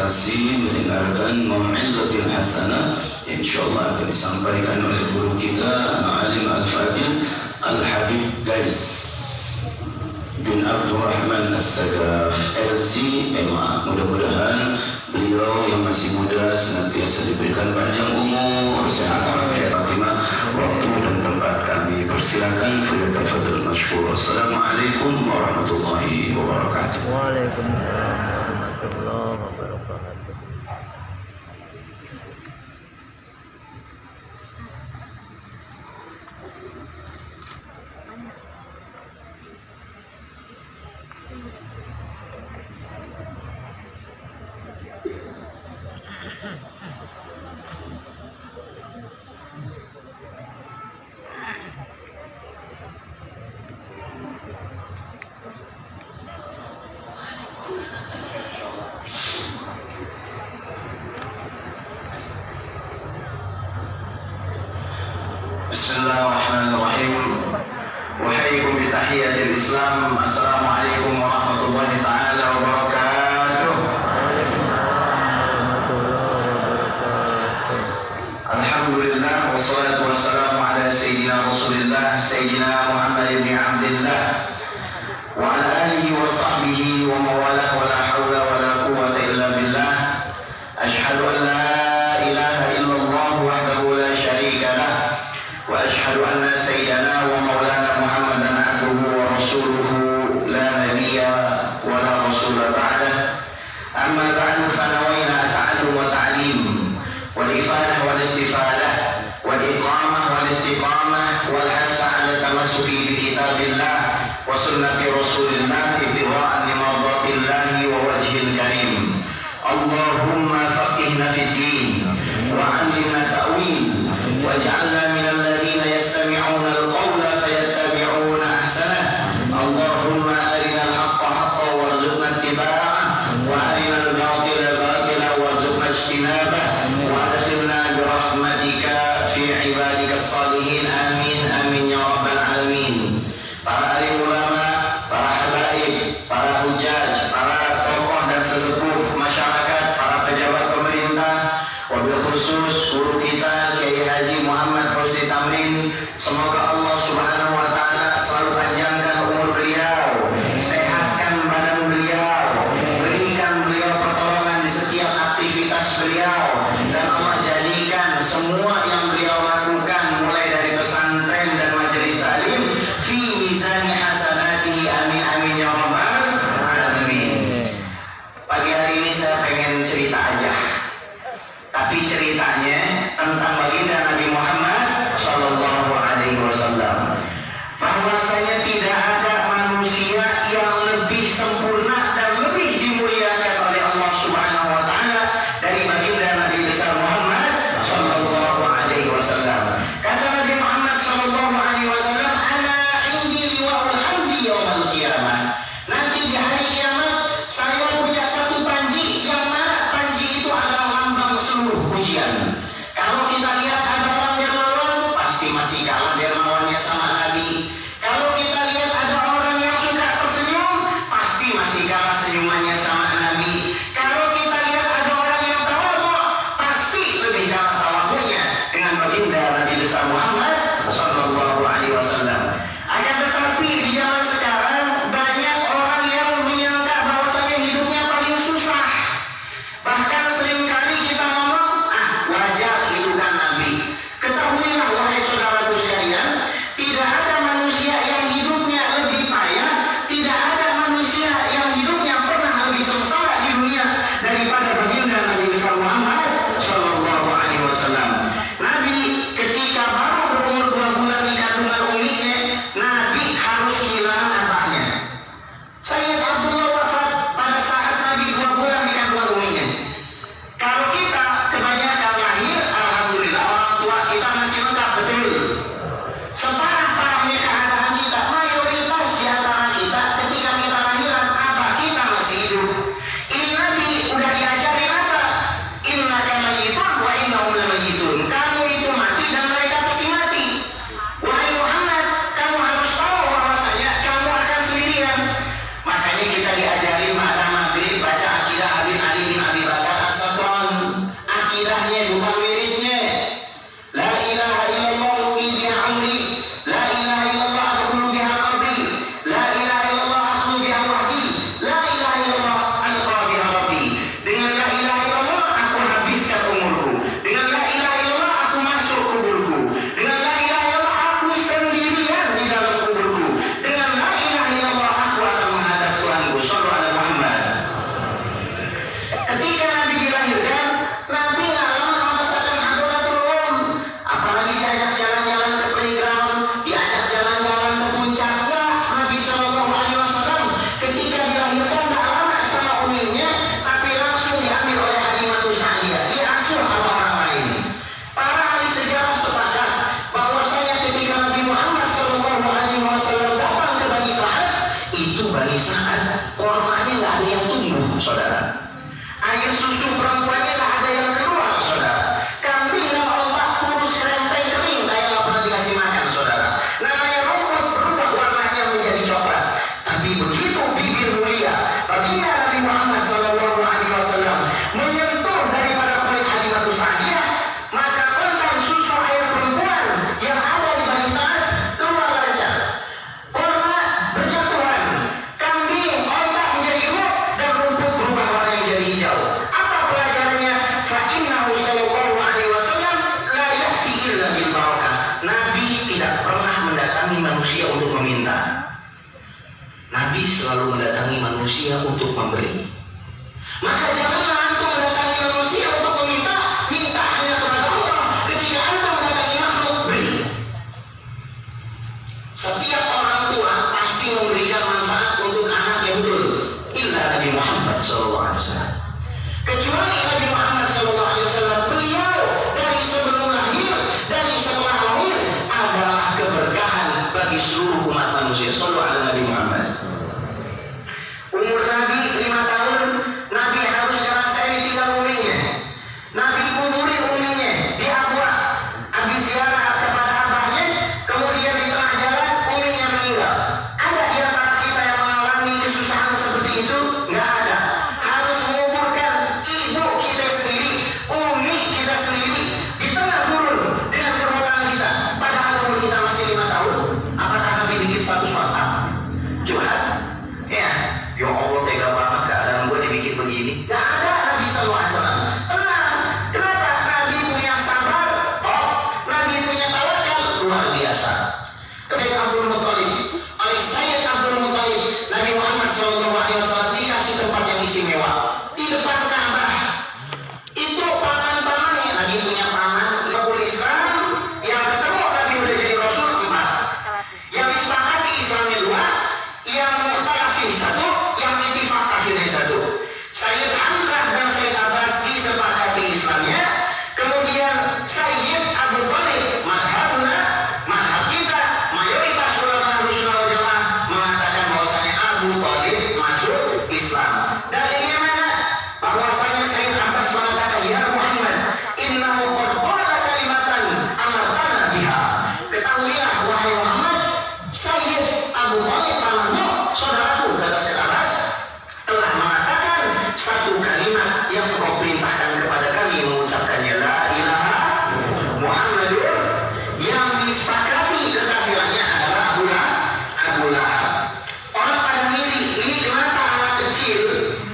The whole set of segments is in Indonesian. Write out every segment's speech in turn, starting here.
konsentrasi mendengarkan mau'izatul hasanah yang insyaallah akan disampaikan oleh guru kita Al-Alim Al-Fadil Al-Habib Gais bin Abdurrahman As-Sagaf LC-MA. Mudah-mudahan beliau yang masih muda senantiasa diberikan panjang umur, sehat walafiat khatimah. Waktu dan tempat kami persilakan, falyatafadhal mashkur. Assalamualaikum warahmatullahi wabarakatuh. Waalaikumsalam warahmatullahi wabarakatuh. Bismillahirrahmanirrahim. Wahaikum bitahiyatil Islam. Assalamualaikum warahmatullahi taala wabarakatuh. Alhamdulillah wassalatu wassalamu ala sayyidina Rasulillah Sayyidina Muhammad ibn Abdillah wa ala alihi wa sahbihi wa mawalah wa la hawla wa la quwwata illa billah. Ashhadu an la ilaha illallah wahdahu la syarika lah wa ashhadu anna sayyidana wa maulana Muhammadan abduhu wa rasuluhu la nabiyya wa la rasula ba'dah. Amma ba'du, fa nawayna at-ta'allum wa ta'lim wal ifadah wal istifadah wal iqamah wal istiqamah wal hasa ala tamassuki bi kitabillah wa sunnati rasulillah ibtigha'an li mardatillahi wa wajhil karim. Allahumma faqihna fid din wa 'allimna ta'wil waj'alna minal ladzina yastami'una al-qawla fayattabi'una ahsanah. Allahumma arinal haqqa haqqan warzuqna ittiba'ah wa arinal batila batilan warzuqna ijtinabah wa adkhilna bi rahmatika fi ibadika salihin. Amin amin ya rabbal alamin. Para alim ulama, para habaib, para hujaj, para tokoh dan sesepuh masyarakat, para pejabat pemerintah, wabil khusus guru kita Kiai Haji Muhammad Husni Tamrin, semoga Allah Subhanahu wa taala selalu panjangkan umur beliau, sehatkan badan beliau, berikan beliau pertolongan di setiap aktivitas beliau, dan Allah jadikan semua yang beliau lakukan mulai dari pesantren dan majelis alim fi mizani hasanatihi. Amin amin ya rabbal alamin. Pagi hari ini saya pengen cerita aja, tapi ceritanya tentang baginda Nabi Muhammad Sallallahu Alaihi Wasallam, bahwasanya tidak ada manusia yang lebih sempurna dan lebih dimuliakan oleh Allah Subhanahu Wa Taala dari baginda Nabi besar Muhammad Sallallahu Alaihi Wasallam. Kata Nabi Muhammad Sallallahu Alaihi Wasallam, "Ana indi liwa'ul hamdi yaumal qiyamah." Nanti di hari kiamat saya punya satu panji, yang mana panji itu adalah lambang seluruh pujian. Kalau kita lihat ada orang dermawan, pasti masih kalah dermawannya sama Nabi. Kalau kita lihat ada orang yang suka tersenyum, pasti masih kalah senyumannya sama Nabi. Kalau kita lihat ada orang yang tawadhu, pasti lebih kalah tawadhunya dengan baginda Nabi besar Muhammad Sallallahu Alaihi Wasallam. Akan tetapi di zaman sekarang banyak orang yang menyangka bahwasanya hidupnya paling susah. Bahkan seringkali kita ngomong, wajar itu kan Nabi. Ketahuilah wahai saudaraku sekalian, tidak ada manusia yang hidupnya lebih payah, tidak ada manusia yang hidupnya pernah lebih sempurna saudara. Air susu perempuannya nggak ada yang keluar, saudara. Kambing dan onta kurus kerempeng kering kayak nggak pernah dikasih makan, saudara. Namanya rumput berubah warnanya menjadi coklat. Tapi begitu bibir mulia baginda Nabi Muhammad SAW menyentuh daripada kulit Halimatus Sa'diyah, maka kontan susu air perempuan yang ada di Bani Sa'ad keluar lancar. Korma berjatuhan, kambing, onta menjadi gemuk, dan rumput berubah warna menjadi hijau. Apa pelajarannya? Fa'innahu sallallahu alaihi wasallam la ya'ti illa bil barakah. Nabi tidak pernah mendatangi manusia untuk meminta. Nabi selalu mendatangi manusia untuk memberi. Maka janganlah antum mendatangi manusia untuk meminta, minta hanya kepada Allah. Ketika antum mendatangi makhluk, beri. Setiap orang tua pasti memberikan manfaat untuk anaknya, betul. Illa Nabi Muhammad SAW. Kecuali Nabi Muhammad SAW, beliau dari sebelum lahir, dari setelah lahir adalah keberkahan bagi seluruh umat manusia. Shallallahu alaihi Nabi Muhammad. Umur Nabi 5 tahun, Nabi harus ngerasain ditinggal uminya. Nabi kuburi uminya di Abwa, habis ziarah kepada abahnya, kemudian di tengah jalan uminya meninggal. Ada di antara kita yang mengalami kesusahan seperti itu? Nggak ada. Harus menguburkan ibu kita sendiri, umi kita sendiri, di tengah gurun dengan kehutanan kita. Padahal umur kita masih 5 tahun. Apakah Nabi bikin status WhatsApp? Curhat? Ya. Ya Allah, tega banget keadaan gue dibikin begini. Gak ada Nabi SAW. Tenang. Kenapa? Nabi punya sabar, Nabi punya tawakal luar biasa. Ketika Abdul Muttalib, oleh Sayyid Abdul Muttalib, Nabi Muhammad SAW dikasih tempat yang istimewa di depan Ka'bah. Itu paman-pamannya. Nabi punya paman Yahul Islam yang ketemu Nabi udah jadi Rasul 4. Yang disepakati Islamnya 2, yang mukhtalafin 1, yang ittifaq kafirnya 1. Sayyid Hamzah dan Sayyid Abbas disepakati Islamnya. Kemudian Sayyid Abu Thalib, madhabuna, madhab kita, mayoritas ulama Ahlussunnah wal Jamaah mengatakan bahwasanya Abu Thalib masuk Islam. Dalilnya mana? Bahwasanya Sayyid Abbas mengatakan, ya Muhammad, innahu qad qala kalimatan amartana biha. Ketahuilah wahai Muhammad, Sayyid Abu Thalib pamanmu, saudaraku, kata Sayyid Abbas, telah mengatakan satu kalimat yang kau perintahkan kepada kami mengucapkannya, la ilaha Muhammadur, yang disepakati kekafirannya adalah Abu Lahab. Orang pada milih, ini kenapa anak kecil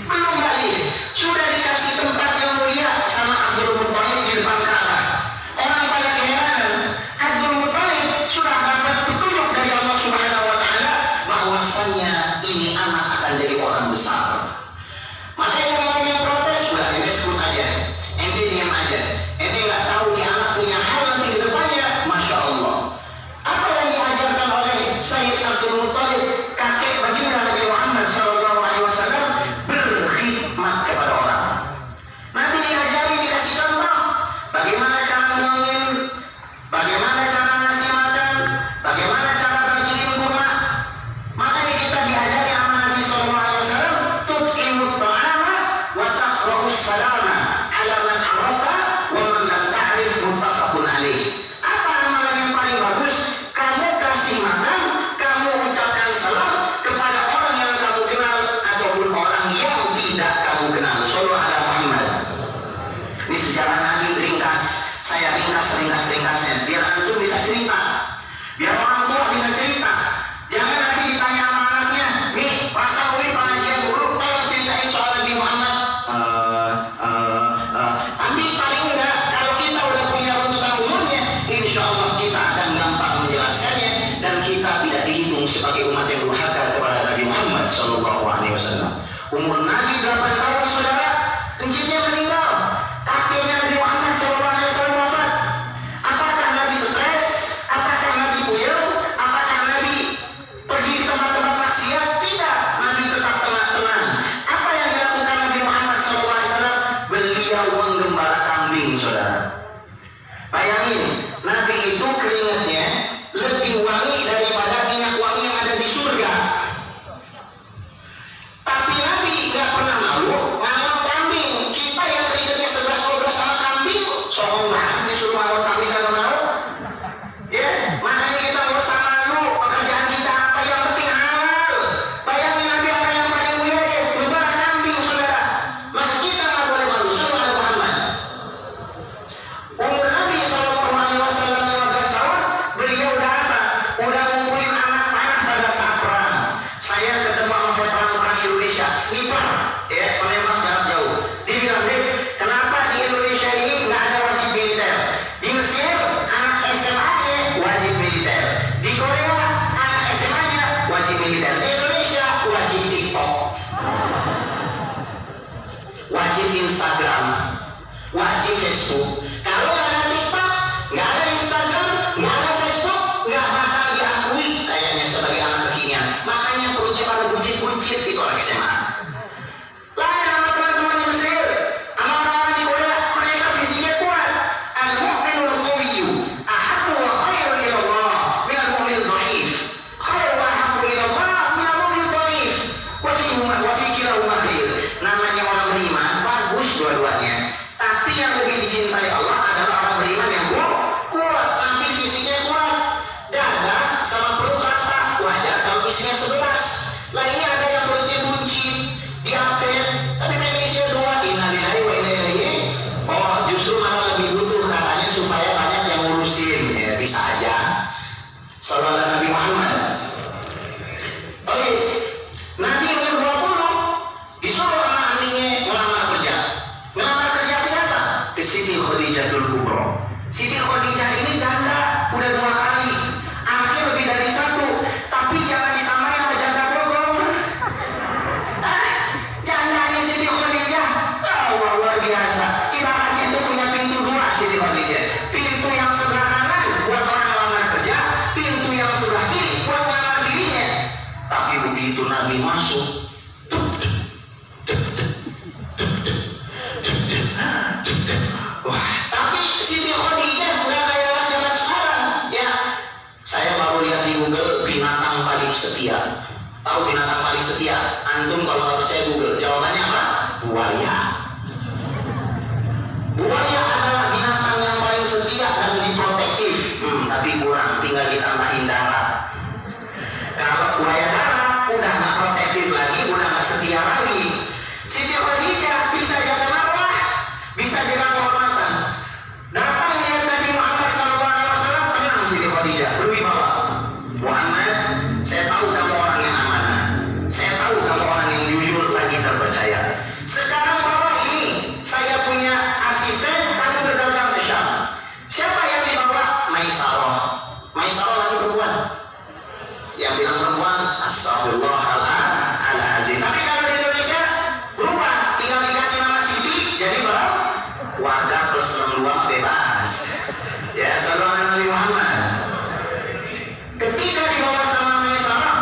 belum balik sudah dikasih tempat yang mulia sama Abdul Muttalib di depan Ka'bah. Orang pada keheranan, Abdul Muttalib sudah dapat petunjuk dari Allah Subhanahu wa Ta'ala bahwasannya ini anak akan jadi orang besar. Maka yang lainnya protes, udah ente sebut aja, ente diam aja, ente nggak tahu nih anak punya hal nanti ke depannya. Masya Allah. Apa yang diajarkan oleh Sayyid Abdul Muttalib, kakek baginda Nabi Muhammad SAW, berkhidmat kepada orang. Nabi diajari, dikasih contoh bagaimana cara ngomongin, bagaimana cara ngasih makan, bagaimana cara bagiin kurma. Makanya kita diajari sama Nabi SAW, tut'imut ta'ama wa taqra'us salama ala man arafta wa man lam ta'rif, muttafaqun alaih. Apa amalan yang paling bagus? Kamu kasih makan, kamu ucapkan salam kepada orang yang kamu kenal ataupun orang yang tidak kamu kenal. Shallallahu ala Muhammad. Ini sejarah Nabi ringkas. Saya ringkas-ringkasnya biar antum bisa cerita, biar orang tua bisa cerita. Jangan nanti ditanya sama anaknya, nih masa uli pengajian dulu, tolong ceritain soal Nabi Muhammad. Tapi paling enggak, kalau kita udah punya runtutan umurnya, insya Allah kita akan gampang menjelaskannya dan kita tidak dihitung sebagai umat yang durhaka kepada Nabi Muhammad SAW. Umur Nabi 8 tahun, saudara, kencingnya meninggal. Kakeknya Nabi Muhammad SAW wafat. Apakah Nabi stres? Apakah Nabi puyeng? Apakah Nabi pergi ke tempat-tempat maksiat? Tidak. Nabi tetap tenang. Apa yang dilakukan Nabi Muhammad SAW? Beliau menggembala kambing, saudara. Bayangin, Nabi itu keringatnya lebih wangi daripada minyak wangi yang ada di surga. Tapi Nabi nggak pernah malu wajib Instagram, wajib Facebook. Kalau nggak ada TikTok, nggak ada Instagram, nggak ada Facebook, nggak bakal diakui kayaknya sebagai anak kekinian. Makanya perutnya pada buncit-buncit itu orang SMA. Lain sama teman-teman di Mesir, sama orang-orang di Korea, mereka fisiknya kuat. Al-mu'minul qawiyyu ahabbu wa khairu ila Allah minal mu'minil dhaif. Khairu wa ahabbu ila Allah minal mu'minil dhaif. Wa fi kilahuma khair. Namanya orang beriman bagus dua-duanya. Tapi yang lebih dicintai Allah adalah orang beriman yang kuat, tapi fisiknya kuat. Dada sama perut rata, wajar kalau isinya 11. Lah ini ada yang perutnya buncit, diapet, tapi pengen isinya 2. Innalillahi wa inna ilaihi. Oh, justru malah lebih butuh katanya supaya banyak yang ngurusin. Ya bisa aja. Sallallahu Nabi Muhammad. Oke, Nabi umur 20 disuruh sama anaknya melamar kerja. Melamar kerja ke siapa? Ke Siti Khadijatul Kubra. Siti Khadijah ini janda, udah 2 kali. Anaknya lebih dari 1, tapi jangan disamain sama janda Bogor. Jandanya Siti Khadijah, Allah luar biasa. Ibaratnya itu punya pintu 2 Siti Khadijah. Pintu yang sebelah kanan buat orang lamar kerja, pintu yang sebelah kiri buat melamar dirinya. Tapi begitu Nabi masuk, wah, tapi Siti Khadijah nggak kayak zaman sekarang ya. Saya baru lihat di Google binatang paling setia. Tahu binatang paling setia? Antum kalau nggak percaya Google, jawabannya apa? Buaya. Buaya adalah binatang yang paling setia dan diprotektif. Tapi kurang, tinggal ditambahin darat. Kalau buaya darat udah nggak protektif lagi, udah nggak setia lagi. Siti Khadijah bisa jaga marwah, bisa jaga kehormatan. Datang lihat Nabi Muhammad SAW, tenang Siti Khadijah, berwibawa. Muhammad, saya tahu kamu orang yang amanah, saya tahu kamu orang yang jujur lagi terpercaya. Sekarang bawa ini, saya punya asisten, kamu berdagang ke Syam. Siapa yang dibawa? Maisarah. Maisarah lagi perempuan. Yang bilang perempuan, astagfirullahaladzim. Tapi kalau di Indonesia berubah, tinggal dikasih nama Siti, jadi barang warga plus 62 bebas. Ya, sallallahu alaihi Muhammad. Ketika dibawa sama Maisarah,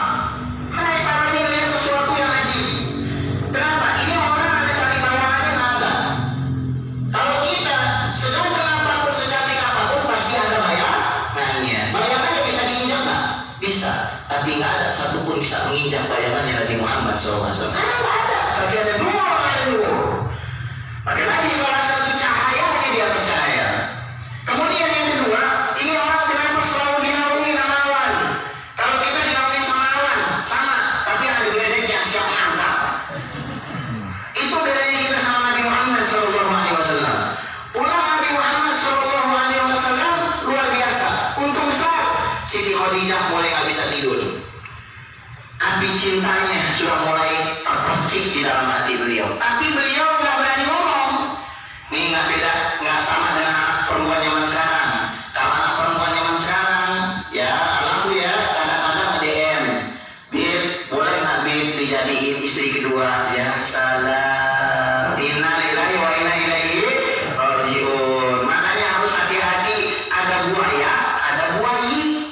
Maisarah ini lihat sesuatu yang ajib. Kenapa? Ini orang ada cari bayangannya nggak ada. Kalau kita sedang apapun, secantik apapun pasti ada bayangannya. Bayangannya bisa diinjak nggak? Bisa. Tapi nggak ada satupun bisa menginjak bayangannya Nabi Muhammad SAW. Karena nggak ada. Tapi ada nur. Maka Nabi SAW cahayanya di atas cahaya. Kemudian yang kedua, ini orang kenapa selalu dinaungi sama awan? Kalau kita dinaungi sama awan, sama. Tapi ada bedanya siap azab. Itu bedanya kita sama Nabi Muhammad SAW. Pulang Nabi Muhammad SAW luar biasa. Untung besar. Siti Khadijah mulai nggak bisa tidur. Api cintanya sudah mulai terpercik di dalam hati beliau. Tapi beliau nggak berani ngomong. Ini nggak beda, nggak sama dengan anak perempuan zaman sekarang. Kalau anak perempuan zaman sekarang, ya laku ya, kadang-kadang DM, Bib, boleh nggak Bib dijadiin istri kedua? Ya salam. Innalillahi wa inna ilaihi rajiun. Makanya harus hati-hati. Ada buaya, ada buayi.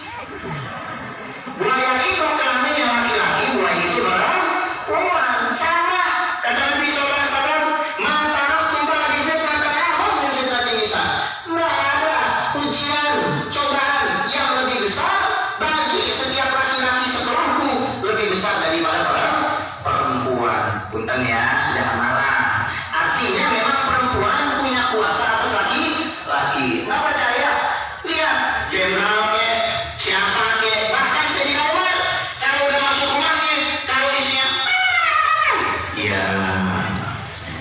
Buaya itu kelaminnya laki-laki, buaya itu perempuan. Sama. Kata Nabi SAW, mantarok tumpah di fitnah abang dan fitnah nisa. Nggak ada ujian, cobaan yang lebih besar bagi setiap laki-laki setelahku, lebih besar daripada perempuan. Punten ya, jangan marah. Artinya memang perempuan punya kuasa atas laki-laki. Nggak percaya? Lihat, jenderal ke, siapa ke, bahkan Sayyidina Umar kalau udah masuk rumahnya, kalau isinya ya,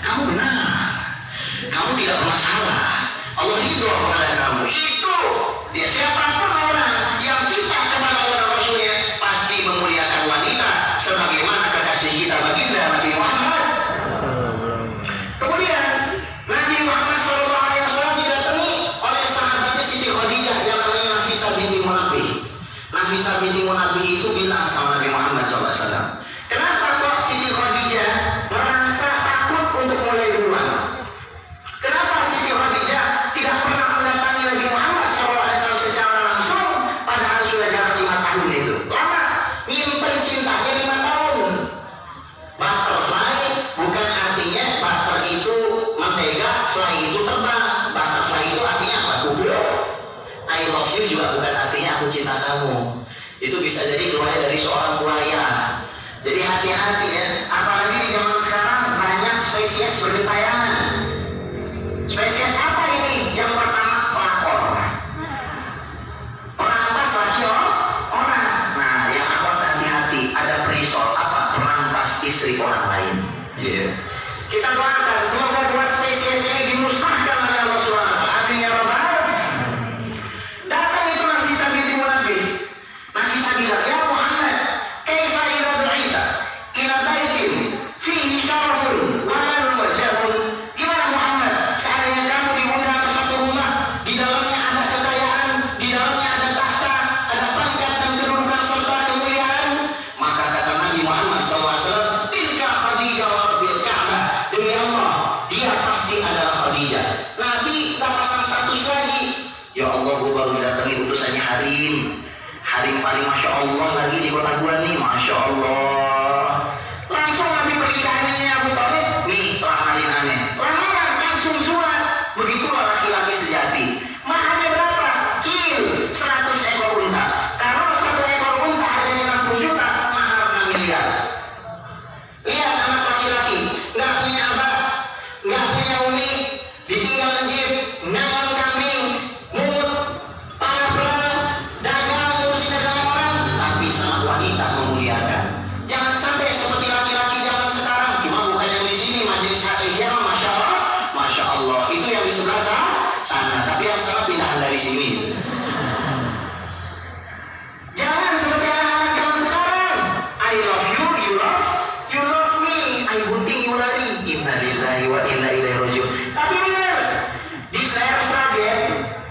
kamu benar, kamu tidak bermasalah, Allah ridho kepada kamu. Itu ya, siapapun orang yang cinta kepada Allah dan Rasulnya pasti memuliakan wanita sebagaimana kekasih kita baginda Nabi Muhammad. Kemudian Nabi Muhammad SAW didatangi oleh sahabatnya Siti Khadijah yang namanya Nafisah binti Munabih. Nafisah binti Munabih itu bilang sama Nabi Muhammad SAW, kenapa kok Siti Khadijah merasa takut untuk mulai dulu? itu juga bukan artinya aku cinta kamu. Itu bisa jadi keluarnya dari seorang buaya. Jadi hati-hati ya, apalagi di zaman sekarang banyak spesies bergentayangan. Spesies apa ini? Yang pertama pelakor, perampas lagi orang. Nah, yang akhwat hati-hati, ada perisol apa? Perampas istri orang lain. Kita doakan semoga dua spesies ini dimusnahkan oleh Allah SWT. Amin ya Rabbal alamin. Datang itu Nafisah binti Munabbi. Nafisah bilang, ya Muhammad, kaifa idza du'ita ila baitin fihi syarafun wa malun wa jahun. Gimana Muhammad, seandainya kamu diundang ke satu rumah, di dalamnya ada kekayaan, di dalamnya ada tahta, ada pangkat dan kedudukan serta kemuliaan? Maka kata Nabi Muhammad SAW, tilka Khadijah wa rabbil Ka'bah. Demi Allah, dia pasti adalah Khadijah. Nabi tak pasang status lagi. Ya Allah, gue baru didatangi utusannya Harim. Harim paling Masya Allah lagi di kota gua nih, Masya Allah. Langsung Nabi pernikahannya Abu Thalib, nih lamarin aneh. Lamaran langsung surat. Begitulah laki-laki sejati. Mahalnya berapa? Kil, 100 ekor unta. Kalau 1 ekor unta harganya 60 juta, mahal 6 miliar. Lihat anak laki-laki, nggak punya abah, nggak punya umi, ditinggal jeep, nangan kambing, mungut, para perang, dagang, ngurusin dagangan orang, tapi sama wanita memuliakan. Jangan sampai seperti laki-laki zaman sekarang, cuma bukan yang di sini majelis Aisyah, Masya Allah, Masya Allah, itu yang di sebelah sana, tapi yang sana pindahan dari sini. Jangan seperti anak-anak zaman sekarang. I love you, you love me. I gunting, you lari. Inna lillahi wa inna ilaihi rajiun. Tapi benar, di saya Sragen,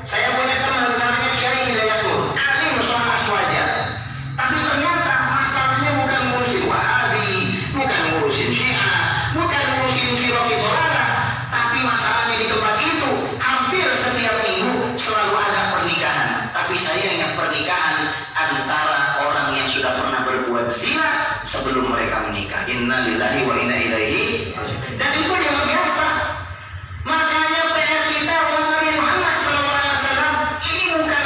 saya punya teman namanya Kiai Hidayatullah, alim soal aswaja. Tapi ternyata masalahnya bukan ngurusin Wahabi, bukan ngurusin Syiah, bukan ngurusin Firaqah Dolalah, tapi masalahnya di tempat itu hampir setiap minggu selalu ada pernikahan. Tapi saya ingat pernikahan antara orang yang sudah pernah berbuat zina sebelum mereka menikah. Inna lillahi wa inna ilaihi raji'un. Dan itu dia biasa. Makanya PR kita umat Nabi Muhammad SAW ini bukan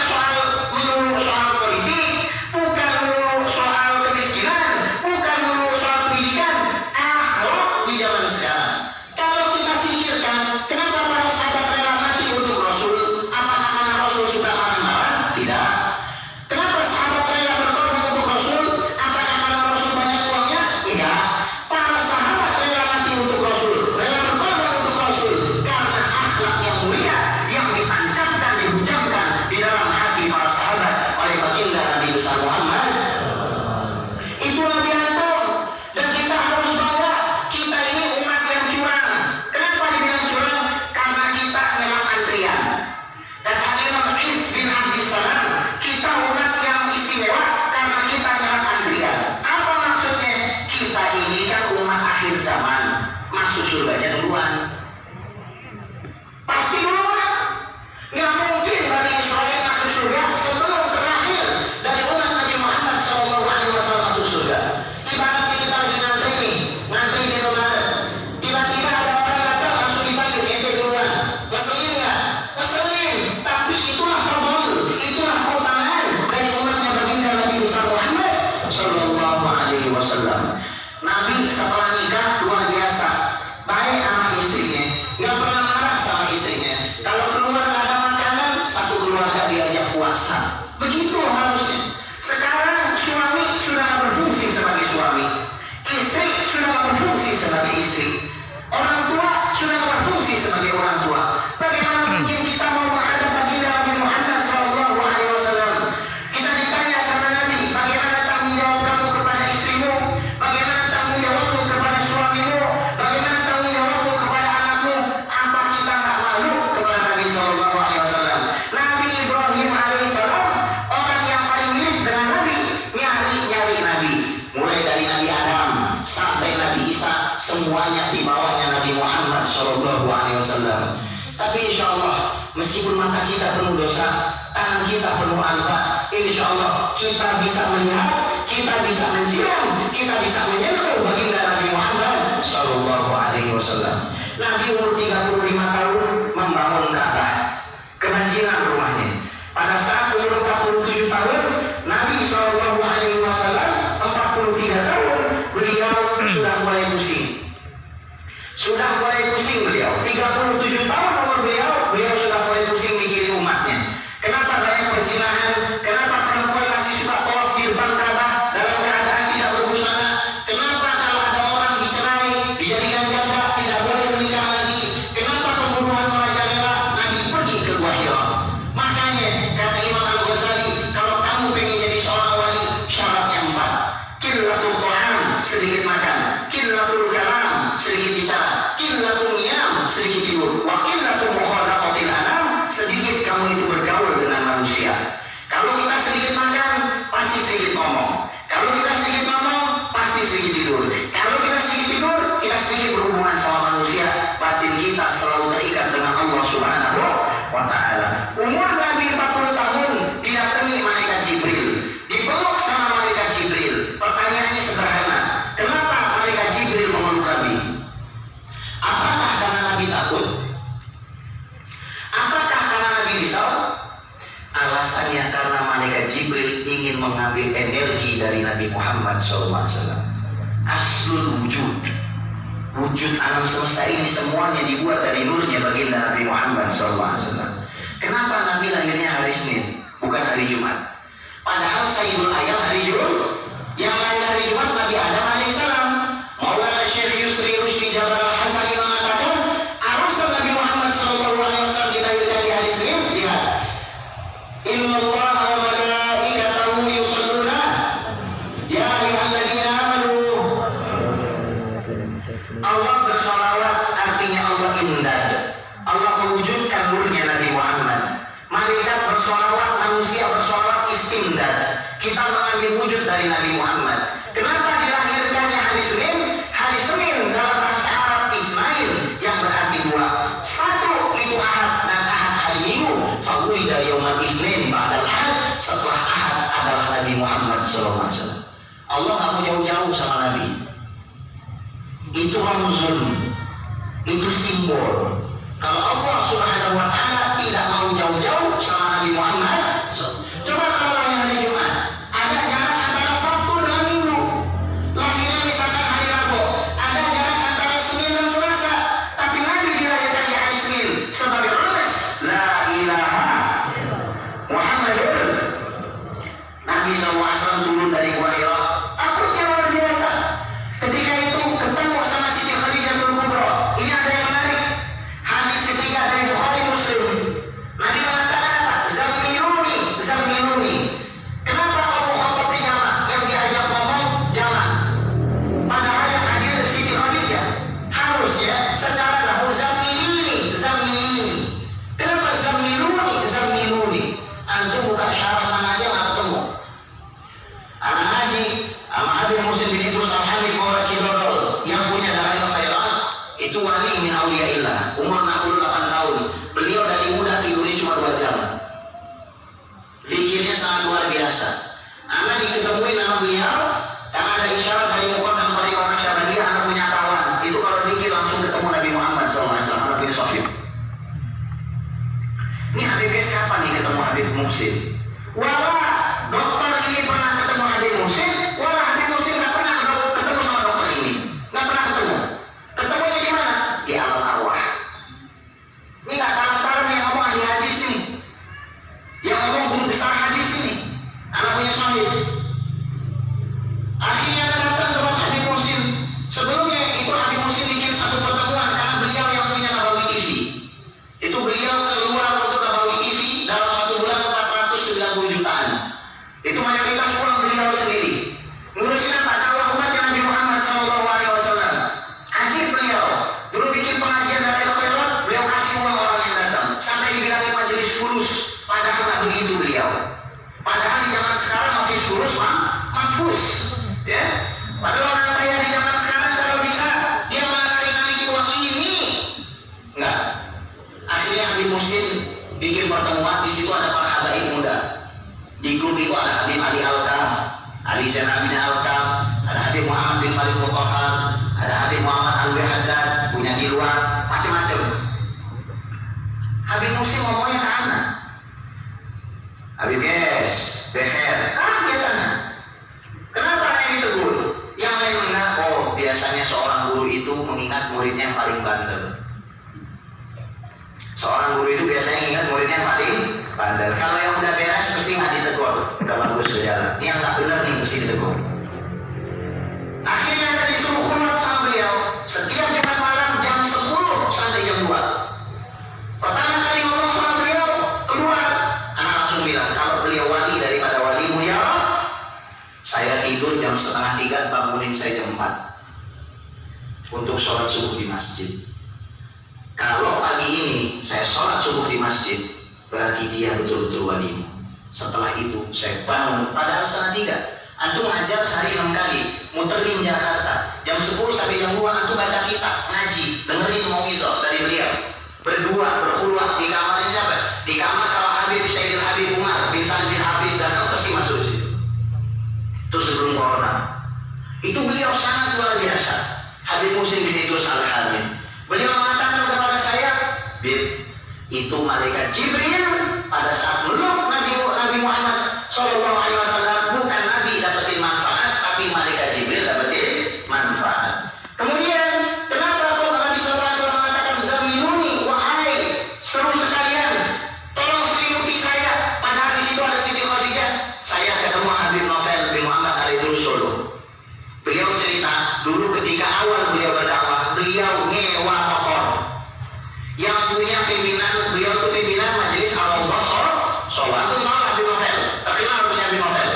melulu soal politik, bukan melulu soal kemiskinan, bukan melulu soal pendidikan, akhlak di zaman sekarang. Kalau kita pikirkan, kenapa para sahabat rela mati untuk Rasul? Apakah karena Rasul suka marah-marah? Tidak. Kenapa sahabat rela berkorban untuk Rasul? Apakah karena Rasul banyak uangnya? Tidak. Para sahabat rela mati untuk Rasul, rela berkorban untuk Rasul karena akhlak yang mulia yang ditancapkan, dihujamkan di dalam hati para sahabat oleh baginda Nabi besar Muhammad. Itu Nabi antum. Dan kita harus bangga, kita ini umat yang curang. Kenapa dibilang curang? Karena kita memang antrian. Dan Al-Imam Is bin Abdissalam, kita umat yang istimewa karena kita memang antrian. Apa maksudnya? Kita ini kan umat akhir zaman, masuk surganya duluan. Pasti duluan. Nggak mungkin Bani Israel masuk surga sebelum terakhir dari umat Nabi Muhammad SAW masuk surga. Ibaratnya kita lagi ngantri nih, ngantri di Indomaret. Tiba-tiba ada orang datang langsung dipanggil, ente duluan. Ngeselin nggak? Ngeselin. Tapi itulah fadl, itulah keutamaan dari umatnya baginda Nabi besar Muhammad SAW. Nabi setelah nikah luar biasa, baik sama istrinya, nggak pernah marah sama istrinya. Kalau keluar nggak ada makanan, satu keluarga diajak puasa. Begitu harusnya. Sekarang suami sudah nggak berfungsi sebagai suami, istri sudah nggak berfungsi sebagai istri, orang tua sudah nggak berfungsi sebagai orang tua. Bagaimana mungkin kita mau menghadap baginda Nabi Muhammad SAW? Kita ditanya sama Nabi, bagaimana tanggung jawab kamu kepada istrimu? Bagaimana tanggung jawabmu kepada suamimu? Bagaimana tanggung jawabmu kepada anakmu? Apa kita nggak malu kepada Nabi SAW? Nabi Ibrahim alaihissalam, orang yang paling mirip dengan Nabi, nyari Nabi. Mulai dari Nabi Adam sampai Nabi Isa, semuanya di bawahnya Nabi Muhammad SAW. Tapi insya Allah, meskipun mata kita penuh dosa, tangan kita penuh alfa, insya Allah kita bisa melihat, kita bisa mencium, kita bisa menyentuh baginda Nabi Muhammad SAW. Nabi umur 35 tahun membangun Ka'bah, kebanjiran rumahnya. Pada saat umur 47 tahun, Nabi SAW 43 tahun, beliau sudah mulai pusing. Sudah mulai pusing beliau. 37 tahun umur beliau sudah mulai pusing mikirin umatnya. Kenapa banyak perzinahan? Kenapa perempuan masih suka tawaf di depan Ka'bah dalam keadaan tidak berbusana? Kenapa kalau ada orang dicerai, dijadikan janda, tidak boleh menikah lagi? Kenapa pembunuhan merajalela? Nabi pergi ke Gua Hira. Makanya kata Imam Al-Ghazali, kalau kamu pengen jadi seorang wali, syaratnya 4. Qillatul ta'am, sedikit makan. Qillatul kalam, sedikit bicara. Qillatul niyam, sedikit tidur. Wa qillatul mukhalaqatil anam, sedikit kamu itu bergaul dengan manusia. Kalau kita sedikit makan, pasti sedikit ngomong. Kalau kita sedikit ngomong, pasti sedikit tidur. Kalau kita sedikit tidur, kita sedikit berhubungan sama manusia. Batin kita selalu terikat dengan Allah Subhanahu wa Ta'ala. Umur Nabi 40 tahun didatangi malaikat Jibril, dipeluk sama malaikat Jibril. Pertanyaannya sederhana, kenapa malaikat Jibril memeluk Nabi? Apakah karena Nabi takut? Apakah karena Nabi risau? Alasannya karena malaikat Jibril ingin mengambil energi dari Nabi Muhammad SAW. Aslul wujud, wujud alam semesta ini semuanya dibuat dari nurnya baginda Nabi Muhammad SAW. Kenapa Nabi lahirnya hari Senin, bukan hari Jumat? Padahal Sayyidul Ayam hari Jumat. Yang lahir hari Jumat Nabi Adam alaihissalam. Maulana Syekh Yusri Rusdi Jabal Al-Hasani mengatakan, alasan Nabi Muhammad SAW dilahirkan di hari Senin. Lihat, Inna Allah wa malaikatahu yusalluna ya ayyuhalladzina amanu. Allah bersolawat, artinya Allah imdad. Allah mewujudkan nurnya Nabi Muhammad. Malaikat bersolawat, manusia bersolawat, istimdad. Kita mengambil wujud dari Nabi Muhammad. Kenapa dilahirkannya hari Senin? Hari Senin dalam bahasa Arab Ismail yang berarti 2. 1 itu Ahad, dan Ahad hari Minggu. Fawulida yaumal Isnin ba'dal Ahad. Setelah Ahad adalah Nabi Muhammad SAW. Allah nggak mau jauh-jauh sama Nabi. Itu ramzun, itu simbol. Kalau Allah Subhanahu wa Ta'ala tidak mau jauh-jauh sama Nabi Muhammad, coba kalau lahir hari Jumat, ada jarak antara Sabtu dengan Minggu. Lahirnya misalkan hari Rabu, ada jarak antara Senin dan Selasa. Tapi Nabi dilahirkan di hari Senin sebagai rumus La ilaha Muhammadur. Nabi SAW turun dari Gua Hira, takutnya luar biasa. Ketika itu ketemu sama Siti Khadijatul Kubra. Ini ada yang menarik. Hadis ketiga dari Bukhari Muslim. Nabi mengatakan apa? Zammiluni, zammiluni. Kenapa kamu khotbah jamaah? Yang diajak ngomong jamaah. Padahal yang hadir Siti Khadijah. Harus ya, secara lahu zammilini, zammilini. Kenapa zammiluni, zammiluni? Antum buka syarah mana aja nggak ketemu. Anak haji sama Habib Muhsin bin Idrus Al-Hamid Maula Cidodol yang punya Dalail Khairat, itu wali min auliyaillah, umur 68 tahun. Beliau dari muda tidurnya cuma 2 jam. Zikirnya sangat luar biasa. Anak diketemuin sama beliau karena ada isyarat dari Muqaddam Tariqah Naqsyabandiyah, anak punya kawan. Itu kalau zikir langsung ketemu Nabi Muhammad SAW. Anak punya sahib. Ini Habibnya siapa nih ketemu Habib Muhsin? Wala dokter ini pernah ketemu Habib Muhsin, wala Habib Muhsin nggak pernah ketemu sama dokter ini, nggak pernah ketemu. Ketemunya di mana? Di alam arwah. Ini nggak kalah-kalah yang ngomong ahli hadis ini, yang ngomong guru besar hadis ini, anak punya sahib. Akhirnya ada datang ke Habib Muhsin. Sebelumnya itu Habib Muhsin bikin satu pertemuan karena beliau yang punya Nabawi TV. Itu beliau keluar untuk Nabawi TV dalam 1 bulan 490 jutaan. Itu mayoritas uang beliau sendiri. Ngurusin apa? Dakwah umatnya Nabi Muhammad SAW. Ajib beliau. Dulu bikin pengajian dari Al-Khairat, beliau kasih uang orang yang datang. Sampai dibilangin majelis kurus. Padahal nggak begitu beliau. Padahal di zaman sekarang majelis kurus mahfuz. Ya. Padahal orang kaya di zaman sekarang kalau bisa dia malah narik-narikin uang ini. Enggak. Akhirnya Habib Muhsin bikin pertemuan, di situ ada para habaib muda. Di grup itu ada Habib Ali Al-Kaf, Ali Zainal bin Al-Kaf, ada Habib Muhammad bin Farid Mutahhar, ada Habib Muhammad Alwi Haddad, punya di luar, macam-macam. Habib Muhsin ngomongnya ke anak. Habib Yes, Beher, kaget anak. Kenapa anak ditegur? Yang lain enggak. Oh, biasanya seorang guru itu mengingat muridnya yang paling bandel. Seorang guru itu biasanya ingat muridnya yang paling bandel. Kalau yang udah beres mesti nggak ditegur, udah bagus berjalan. Ini yang nggak benar nih mesti ditegur. Akhirnya ada disuruh khulwat sama beliau setiap Jumat malam jam 10 sampai jam 2. Pertama kali ngomong sama beliau keluar, anak langsung bilang kalau beliau wali daripada wali mulia, saya tidur jam 2:30, bangunin saya jam 4 untuk sholat subuh di masjid. Kalau pagi ini saya sholat subuh di masjid, berarti dia betul-betul walimu. Setelah itu saya bangun, padahal 2:30. Antum ngajar sehari 6 kali, muterin Jakarta. Jam 10 sampai jam 2 antum baca kitab, ngaji, dengerin mau'izah dari beliau. Berdua, berkhulwat di kamarnya siapa? Di kamar kalau Habib Sayyidil Habib Umar bin Salim bin Hafiz datang pasti masuk situ. Itu sebelum corona. Itu beliau sangat luar biasa. Habib Muslim bin Idrus Al-Hamid. Beliau mengatakan kepada saya, Bib, itu malaikat Jibril pada saat meluk Nabi Muhammad SAW, bukan Nabi dapetin manfaat, tapi malaikat Jibril dapetin manfaat. Kemudian, kenapa kok Nabi SAW mengatakan zamiluni wahai seru sekalian, tolong selimuti saya. Padahal di situ ada Siti Khadijah. Saya ketemu Habib Novel bin Muhammad Al-Idrus Solo. Beliau cerita dulu ketika awal beliau berdakwah, beliau nyewa motor. Yang punya pimpinan, beliau itu pimpinan majelis Al-Awdah Sholat. Itu tahu Habib Novel, terkenal harusnya Habib Novel.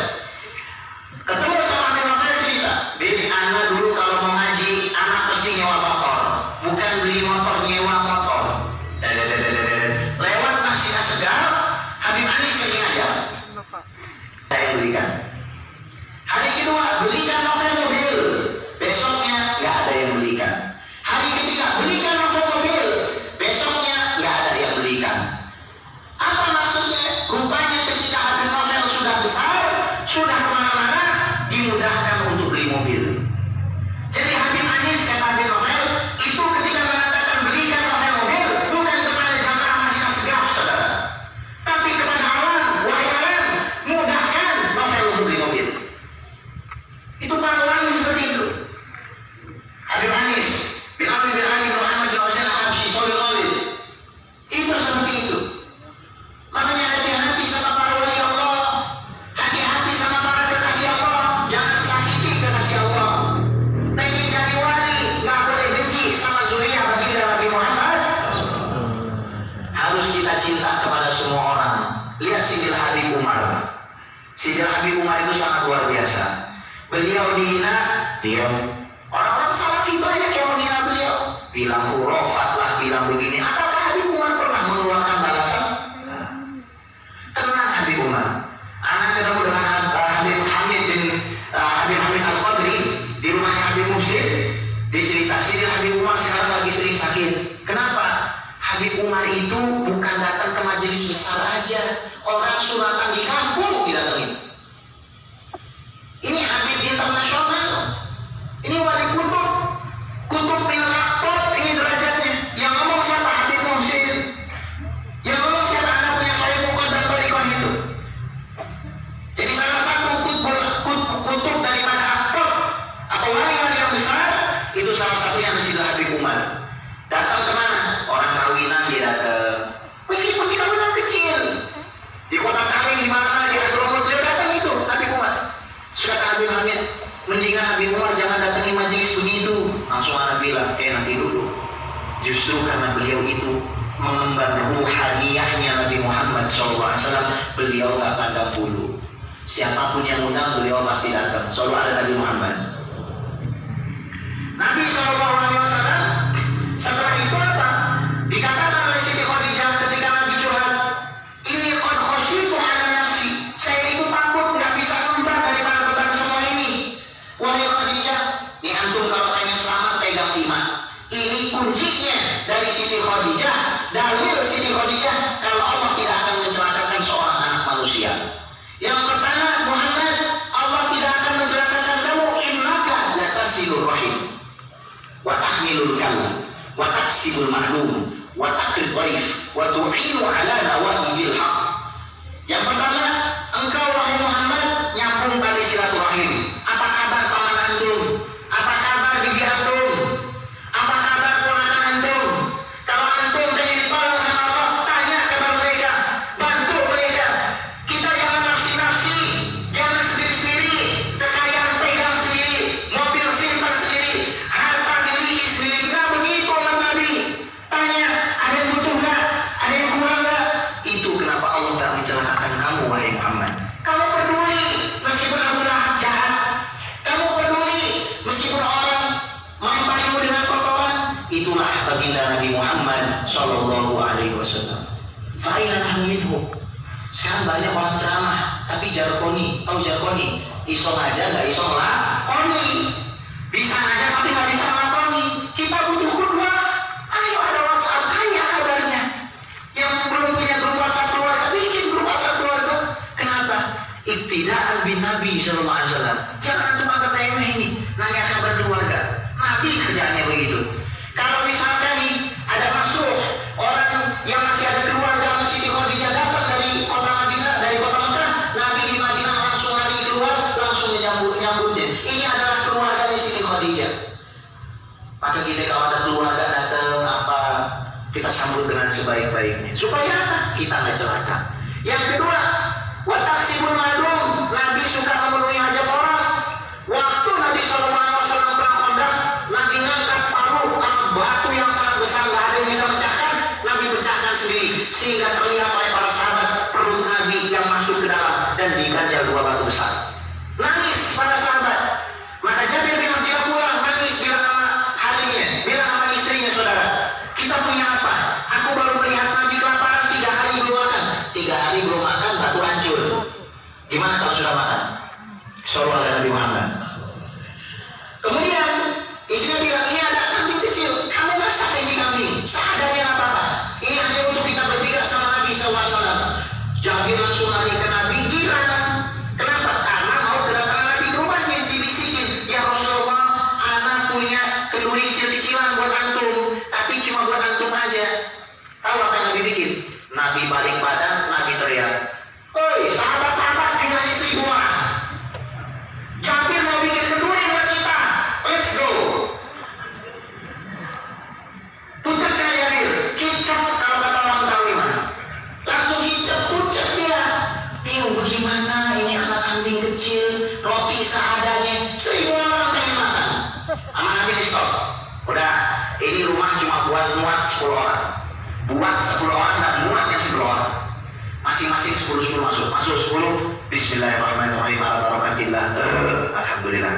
Ketemu sama Habib Novel cerita, Bib, anak dulu kalau mau ngaji, anak pasti nyewa motor. Bukan beli motor, nyewa motor. Lewat Masjid Asgaf, Habib Anis lagi ngajar. Saya belikan. Hari kedua, belikan Novel mobil. Besoknya nggak ada yang belikan. Hari ketiga, belikan Novel mobil. Besoknya nggak ada yang belikan. Apa maksudnya? Rupanya ketika Habib Novel sudah besar, sudah kemana-mana, dimudahkan untuk beli mobil. Jadi Habib Anis kata Habib Novel, itu ketika mengatakan belikan Novel mobil, bukan kepada jamaah Masjid Asgaf, saudara, tapi kepada alam, wahai alam, mudahkan Novel untuk beli mobil. Itu para wali seperti itu. Habib Anis bin Abi bin Ali Muhammad bin Husain Al-Habsyi Sholil Khalid. Itu seperti itu. Makanya hati-hati sama para wali Allah. Hati-hati sama para kekasih Allah. Jangan sakiti kekasih Allah. Pengen jadi wali, nggak boleh benci sama zuriyah baginda Nabi Muhammad. Harus kita cinta kepada semua orang. Lihat Sidil Habib Umar. Sidil Habib Umar itu sangat luar biasa. Beliau dihina, diam. Orang-orang salafi banyak yang menghina beliau, bilang khurafat lah, bilang begini. Apakah Habib Umar pernah mengeluarkan balasan? Tenang Habib Umar. Anak ketemu dengan Habib Hamid Al-Qadri di rumahnya Habib Muslim. Dicerita Sidil Habib Umar sekarang lagi sering sakit. Kenapa? Habib Umar itu bukan datang ke majelis besar aja, orang sunatan di kampung didatengin. Ini Habib internasional. Ini wali kutub bin Al-Aqtab, ini derajatnya. Yang ngomong siapa? Habib Muhsin. Yang ngomong siapa? Anak punya saya bukan dan Torikoh itu. Jadi salah satu kutub daripada Aqtab atau wali-wali yang besar, itu salah satunya Sidil Habib Umar. Datang kemana? Orang kawinan dia datang. Meskipun di kawinan kecil, di kota Kaling, di mana di Hadramut, dia datang itu Habib Umar. Kata Habib Hamid, mendingan Habib Umar jangan datangi majelis begitu. Langsung anak bilang, nanti dulu. Justru karena beliau itu mengemban ruhaniyahnya Nabi Muhammad SAW, beliau gak pandang bulu. Siapapun yang undang, beliau pasti datang. Selalu ada Nabi Muhammad. Nabi SAW setelah itu apa? Dikatakan oleh Siti Khadijah ketika Nabi curhat, ini qad khasyitu ala nafsi, saya itu takut nggak bisa ngemban daripada beban semua ini. Wahai Khadijah, ini antum kalau pengen selamat pegang 5. Ini kuncinya dari Siti Khadijah, dalil Siti Khadijah kalau Allah tidak akan mencelakakan seorang anak manusia. Yang pertama, Muhammad, Allah tidak akan mencelakakan kamu. Innaka la tasilur rahim wa tahmilul kalam wa taksibul ma'lum wa taqrid dhaif wa tu'inu ala nawaibil haq. Yang pertama, engkau wahai Muhammad nyambung tali silaturahim. Apa kabar paman antum? Apa kabar bibi antum? Apa kabar ponakan antum? Kalau antum pengen ditolong sama Allah, tanya kabar mereka, bantu mereka. Kita jangan nafsi-nafsi, jangan sendiri-sendiri, kekayaan pegang sendiri, mobil simpan sendiri, harta miliki sendiri. Nggak begitu orang Nabi. Tanya, ada yang butuh nggak? Ada yang kurang nggak? Itu kenapa Allah nggak mencelakakan kamu wahai Muhammad. Kamu peduli meskipun Abu Lahab jahat. Kamu peduli meskipun orang melemparimu dengan kotoran. Itulah baginda Nabi Muhammad Shallallahu Alaihi Wasallam. Fa'ina nahnu minhu. Sekarang banyak orang ceramah, tapi jargoni, tahu jargoni? Isong aja nggak isong lah, koni. Bisa aja tapi nggak bisa lakoni. Kita butuh kedua. Ayo ada WhatsApp, tanya kabarnya. Yang belum punya grup WhatsApp keluarga, bikin grup WhatsApp keluarga. Kenapa? Ibtidaan bin Nabi Shallallahu Alaihi Wasallam. Jangan antum anggap remeh ini, nanya kabar keluarga. Nabi kerjaannya begitu. Kalau misalkan nih ada masuk orang yang masih ada keluarga masih di Khadijah datang dari kota Madinah, dari kota Mekah, Nabi di Madinah langsung lari keluar, langsung menyambutnya. Ini adalah keluarga Siti Khadijah. Maka kita kalau ada keluarga datang apa, kita sambut dengan sebaik-baiknya. Supaya apa? Kita nggak celaka. Yang kedua, wataksibul madum. Nabi suka memenuhi hajat orang. Waktu Nabi SAW perang Khandaq, Nabi ngangkat paruh batu yang sangat besar, nggak ada yang bisa pecahkan. Nabi pecahkan sendiri sehingga terlihat oleh para sahabat perut Nabi yang masuk ke dalam dan diganjal 2 batu besar. Nangis para sahabat. Maka Jabir bin Abdullah pulang nangis, bilang sama harinya, bilang sama istrinya, saudara, kita punya apa? Aku baru melihat Nabi kelaparan 3 hari belum makan. 3 hari belum makan, batu hancur. Gimana kalau sudah makan? Sallallahu alaihi Nabi Muhammad. Kemudian istrinya bilang, ini ada kambing kecil, kamu masak ini kambing, seadanya nggak apa-apa. Ini hanya untuk kita bertiga sama Nabi SAW. Jabir langsung lari ke Nabi, girang. Kenapa? Karena mau kedatangan Nabi ke rumahnya, dibisikin, ya Rasulullah, anak punya kenduri kecil-kecilan buat antum, tapi cuma buat antum aja. Tahu apa yang Nabi bikin? Nabi balik badan, Nabi teriak, oi sahabat-sahabat, jumlahnya 1000 orang. Jabir mau bikin kenduri buat kita, let's go. Pucatnya Jabir, kicap kalau kata orang Betawi mah. Langsung kicap, pucat dia. Bingung bagaimana ini anak kambing kecil, roti seadanya, 1000 orang pengen makan. Sama Nabi di stop. Udah, ini rumah cuma buat muat 10 orang. Buat 10 orang dan muatnya 10 orang. Masing-masing 10 masuk. Masuk 10. Bismillahirrahmanirrahim. Ala barakatillah. Alhamdulillah.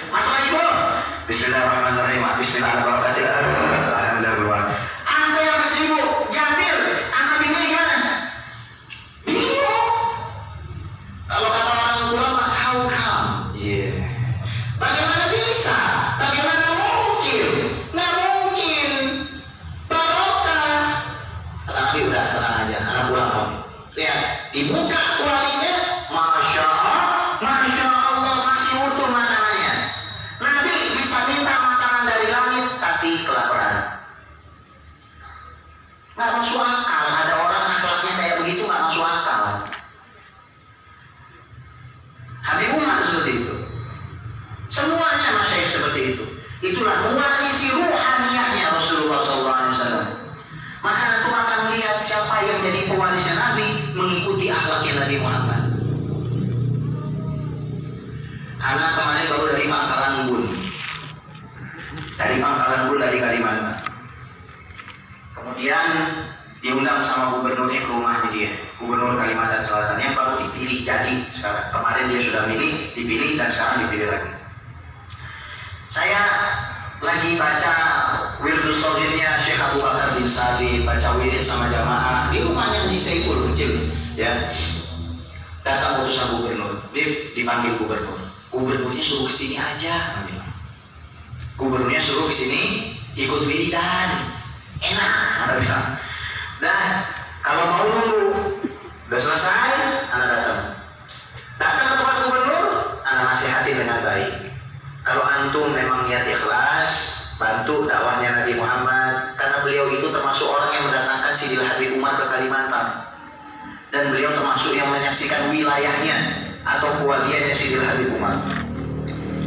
Masuk lagi 10. Bismillahirrahmanirrahim. Bismillah ala barakatillah. Alhamdulillah. Anda yang ke 1000. Jabir, anak bingung gimana? Bingung. Kalau kata orang tua mah, how come? Yeah. Bagaimana bisa? Bagaimana mungkin? Nggak mungkin. Barokah. Kata Nabi, udah tenang aja, anak pulang kok. Lihat, dibuka kualinya, Masya Allah, masih utuh makanannya. Nabi bisa minta makanan dari langit, tapi kelaparan. Nggak masuk akal, ada orang akhlaknya kayak begitu, nggak masuk akal. Habib Umar seperti itu. Semuanya masyayikh seperti itu. Itulah mewarisi ruhaniyahnya Rasulullah SAW. Maka antum akan melihat siapa yang jadi pewarisnya Nabi, mengikuti akhlaknya Nabi Muhammad. Anak kemarin baru dari Pangkalan Bun. Dari Pangkalan Bun, dari Kalimantan. Kemudian diundang sama gubernurnya ke rumahnya dia, gubernur Kalimantan Selatan yang baru dipilih jadi sekarang. Kemarin dia sudah milih, dipilih, dan sekarang dipilih lagi. Saya lagi baca Wirdus Sohirnya Syekh Abu Bakar bin Sa'di, baca wirid sama jamaah di rumahnya di Saiful kecil, ya. Datang utusan gubernur, dipanggil gubernur. Gubernurnya suruh kesini aja, gubernurnya suruh kesini ikut wiridan, enak, ada bilang. Nah, kalau mau nunggu, udah selesai, anda datang ke tempat gubernur, anda nasihatin dengan baik. Kalau antum memang niat ikhlas, bantu dakwahnya Nabi Muhammad, karena beliau itu termasuk orang yang mendatangkan Sidil Habib Umar ke Kalimantan. dan beliau termasuk yang menyaksikan wilayahnya atau kewaliannya Sidil Habib Umar.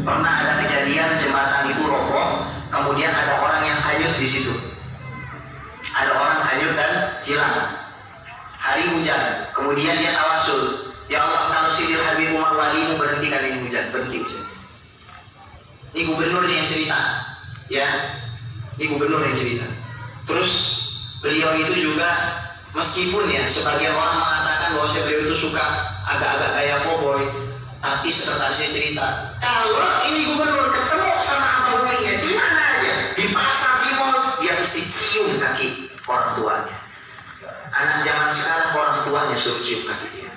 Pernah ada kejadian jembatan itu roboh, kemudian ada orang yang hanyut di situ. Ada orang hanyut dan hilang. Hari hujan, kemudian dia tawasul, ya Allah, kalau Sidil Habib Umar walimu, berhentikan ini hujan, berhenti hujan. Ini gubernur yang cerita, ya, ini gubernur yang cerita. Terus beliau itu juga, meskipun ya sebagian orang mengatakan bahwa beliau itu suka agak-agak kayak cowboy, tapi sekretarisnya cerita, kalau ini gubernur ketemu sama abang uminya di mana aja, di pasar, di mall, dia mesti cium kaki orang tuanya. Anak zaman sekarang orang tuanya suruh cium kaki dia.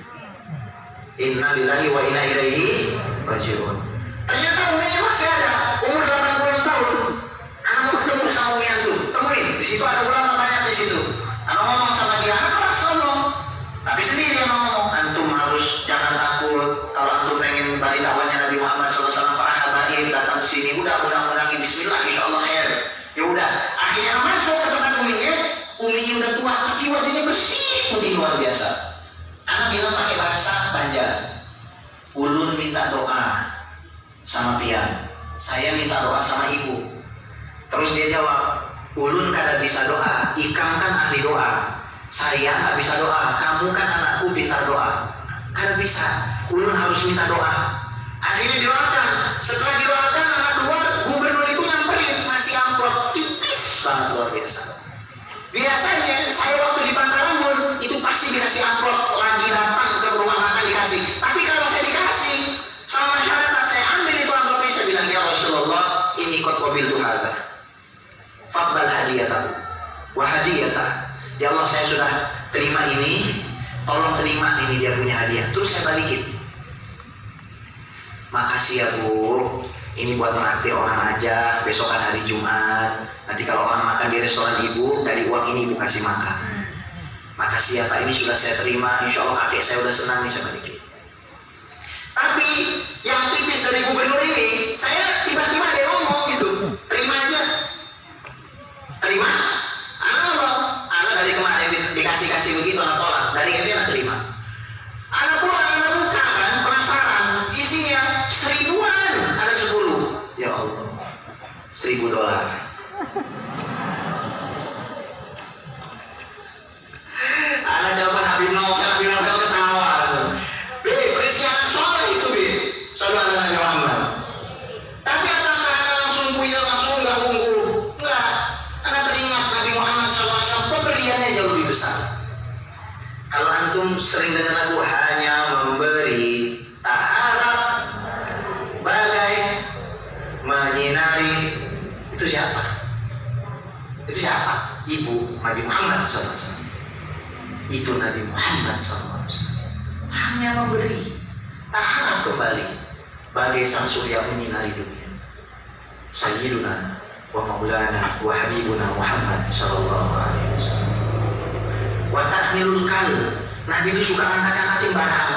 Inna lillahi wa inna ilaihi raji'un. Ternyata uminya masih ada, umur 80 tahun. Anak mau ketemu sama umi antum, temuin. Di situ ada ulama banyak di situ. Anak ngomong sama dia, anak keras ngomong, tapi sendiri yang ngomong, antum harus jangan takut. Kalau antum pengen balik dakwahnya Nabi Muhammad SAW, para habaib datang ke sini, undang-undangin Bismillah, insya Allah khair. Ya udah, akhirnya masuk ke tempat uminya udah tua, tapi wajahnya bersih, putih luar biasa. Anak bilang pakai bahasa Banjar, ulun minta doa sama pian, saya minta doa sama ibu. Terus dia jawab, ulun kada bisa doa, ikam kan ahli doa, saya nggak bisa doa, kamu kan anakku pintar doa, kada bisa, ulun harus minta doa. Akhirnya didoakan. Setelah didoakan, anak keluar, gubernur itu nyamperin, ngasih amplop tipis banget, luar biasa. Biasanya saya waktu di Pangkalan Bun itu pasti dikasih amplop, lagi datang ke rumah makan dikasih. Tapi kalau saya dikasih sama masyarakat, saya ambil itu amplopnya, saya bilang, ya Rasulullah, ini qad qabiltu hadza, faqbal hadiyatahu wa hadiyatah. Ya Allah, saya sudah terima ini, tolong terima ini dia punya hadiah. Terus saya balikin, makasih ya Bu, ini buat meraktir orang aja, besokan hari Jumat, nanti kalau orang makan di restoran Ibu, dari uang ini Ibu kasih makan. Makasih ya Pak, ini sudah saya terima, insya Allah kakek saya udah senang nih saya balikin. Tapi yang tipis dari gubernur ini, saya tiba-tiba dia ngomong gitu, terima aja, terima. Anak dari kemarin dikasih begitu, anak tolak, dari ini anak terima. Anak pulang, anak buka kan, penasaran, isinya 1000-an, ada 10. Ya Allah, $1000. Anak jawaban Habib Novel ketawa langsung. Berisnya anak soleh itu, saudara Nabi Muhammad. Tapi apakah anak langsung punya, langsung nggak unggul? Enggak. Anak teringat Nabi Muhammad SAW pemberiannya jauh lebih besar. Kalau antum sering dengar lagu hanya memberi, tak harap bagai menyinari, itu siapa? Itu siapa? Ibu Nabi Muhammad SAW. Itu Nabi Muhammad SAW. Hanya memberi, tak harap kembali, bagai sang surya menyinari dunia. Sayyiduna wa maulana wa habibuna Muhammad sallallahu alaihi wasallam. Wa tahmilul kal, Nabi itu suka angkat-angkatin barang.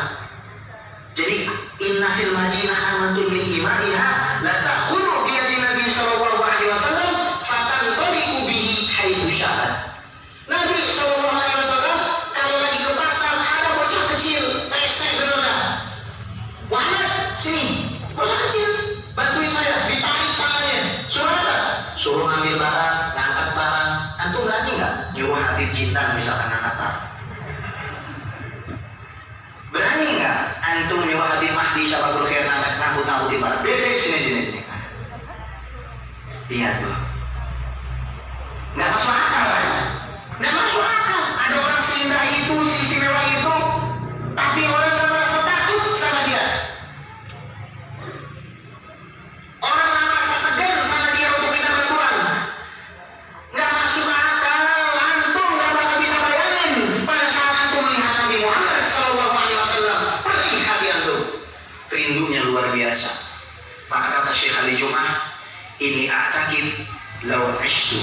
Jadi inna fil madinah amatun min imaiha la takhuru bi yadi Nabi sallallahu alaihi wasallam fatanṭaliqu bihi haitsu sya'at. Nabi sallallahu alaihi wasallam kalau lagi ke pasar ada bocah kecil pesek beroda, Muhammad sini, bocah kecil bantuin saya, ditarik tangannya, suruh apa? Suruh ngambil barang, ngangkat barang. Antum berani nggak nyuruh Habib Jintan misalkan ngangkat barang? Berani nggak antum nyuruh Habib Mahdi Syabatul Khair ngangkut-ngangkutin barang? Bebek sini. Lihat loh, nggak masuk akal kan? Nggak masuk akal. Ada orang seindah itu, seistimewa itu, tapi orang nggak merasa takut sama dia. Orang nggak merasa segan sama dia untuk minta bantuan. Nggak masuk akal. Antum nggak bakal bisa bayangin pada saat antum melihat Nabi Muhammad Sallallahu Alaihi Wasallam, perih hati antum, rindunya luar biasa. Maka kata Syekh Ali Jum'ah, ini a'takid law ishtu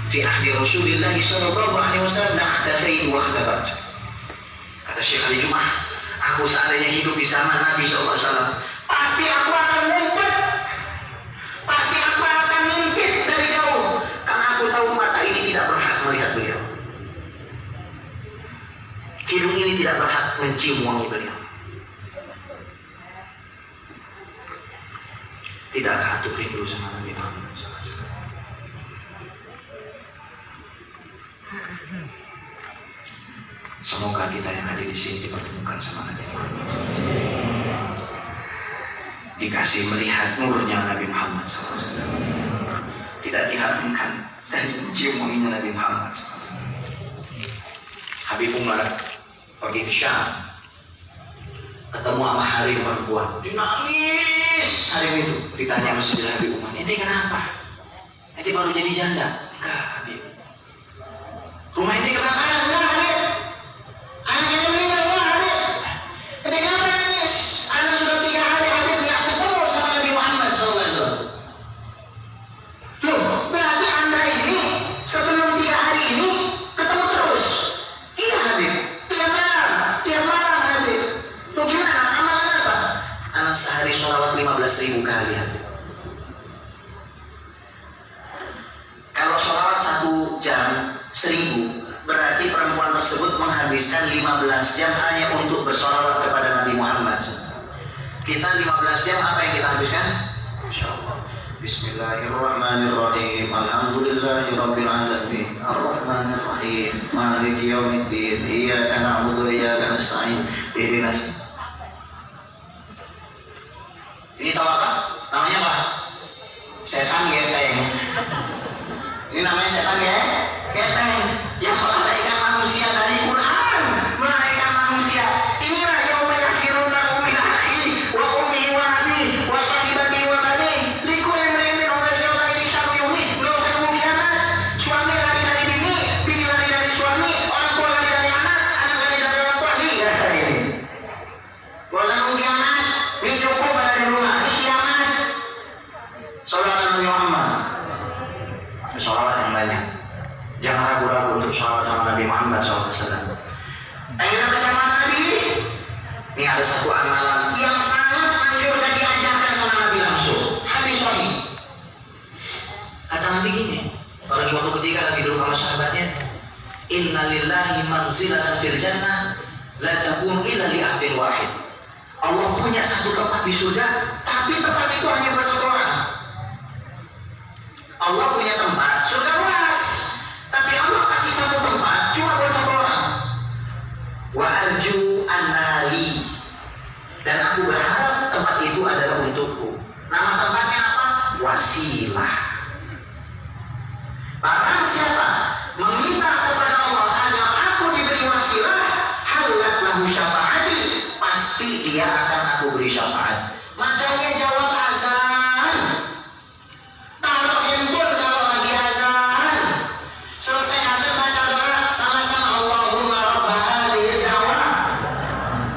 fi ahdi Rasulillah sallallahu alaihi wasallam nakhtafaitu wa khtabat. Kata Syekh Ali Jum'ah, aku seandainya hidup di zaman Nabi sallallahu alaihi wasallam, pasti aku akan ngumpet, pasti aku akan ngintip dari jauh, karena aku tahu mata ini tidak berhak melihat beliau. Kita hidung ini tidak berhak mencium wangi beliau. Tidakkah antum rindu sama Nabi Muhammad SAW? Semoga kita yang ada di sini dipertemukan sama Nabi Muhammad, dikasih melihat nurnya Nabi Muhammad SAW, tidak diharamkan dari mencium wanginya Nabi Muhammad SAW. Habib Umar pergi ke Syam, ketemu sama harim perempuan, dia nangis. Harim itu ditanya sama saudara Habib Umar, "Ente kenapa? Ente baru jadi janda?" "Enggak, Habib." "Rumah ente kebakaran?" "Enggak, Habib." "Anaknya meninggal?" "Enggak, Habib." "Ente kenapa nangis?" "Anak sudah 3 hari Habib nggak ketemu sama Nabi Muhammad SAW." "Loh, berarti Anda ini sebelum 3 hari ini ketemu terus?" "Iya, Habib. Tiap malam Habib." "Loh gimana? Amalan apa?" "Anak sehari sholawat 15.000 kali, Habib." Kalau sholawat 1 jam 1.000, berarti perempuan tersebut menghabiskan 15 jam hanya untuk bersolawat kepada Nabi Muhammad. Kita 15 jam apa yang kita habiskan? InsyaAllah. Bismillahirrahmanirrahim. Alhamdulillahirabbil alamin. Arrahmanirrahim. Maliki yaumiddin. Iyyaka na'budu wa iyyaka nasta'in. Ihdinas. Ini tahu apa? Namanya apa? Setan gepeng. Ini namanya setan gepeng yang melacaikan manusia dari Quran, melacaikan manusia. Inilah yauma yasiruna min akhi wa ummi wa abi wa sahibati wa bani likulli imrin minhum yawma idin sya'nu yughni. Nggak usah nunggu kiamat. Suami lari dari bini lari dari suami, orang tua lari dari anak lari dari orang tua. Lihat hari ini. Nggak usah nunggu kiamat. Ini cukup ada di rumah. Ini kiamat. Sallallahu Nabi Muhammad. Sholawat yang banyak. Jangan ragu-ragu untuk sholawat sama Nabi Muhammad SAW. Ayo bersama Nabi. Ini ada satu amalan yang sangat anjur dan diajarkan sama Nabi langsung. Hadis sahih. Kata Nabi gini, pada suatu ketika lagi duduk sama sahabatnya, "Inna lillahi manzilatan fil jannah la takunu illa li 'abdin wahid." Allah punya satu tempat di surga, tapi tempat itu hanya buat satu orang. Allah punya tempat, surga luas, tapi Allah kasih satu tempat cuma buat satu orang. Wa arju annali, dan aku berharap tempat itu adalah untukku. Nama tempatnya apa? Wasilah. Barang siapa meminta kepada Allah agar aku diberi wasilah, halat lahu syafaati, pasti dia akan aku beri syafaat. Makanya jawab azan. Taruh handphone kalau lagi azan. Selesai azan baca doa sama-sama, Allahumma rabba hadhihi da'wah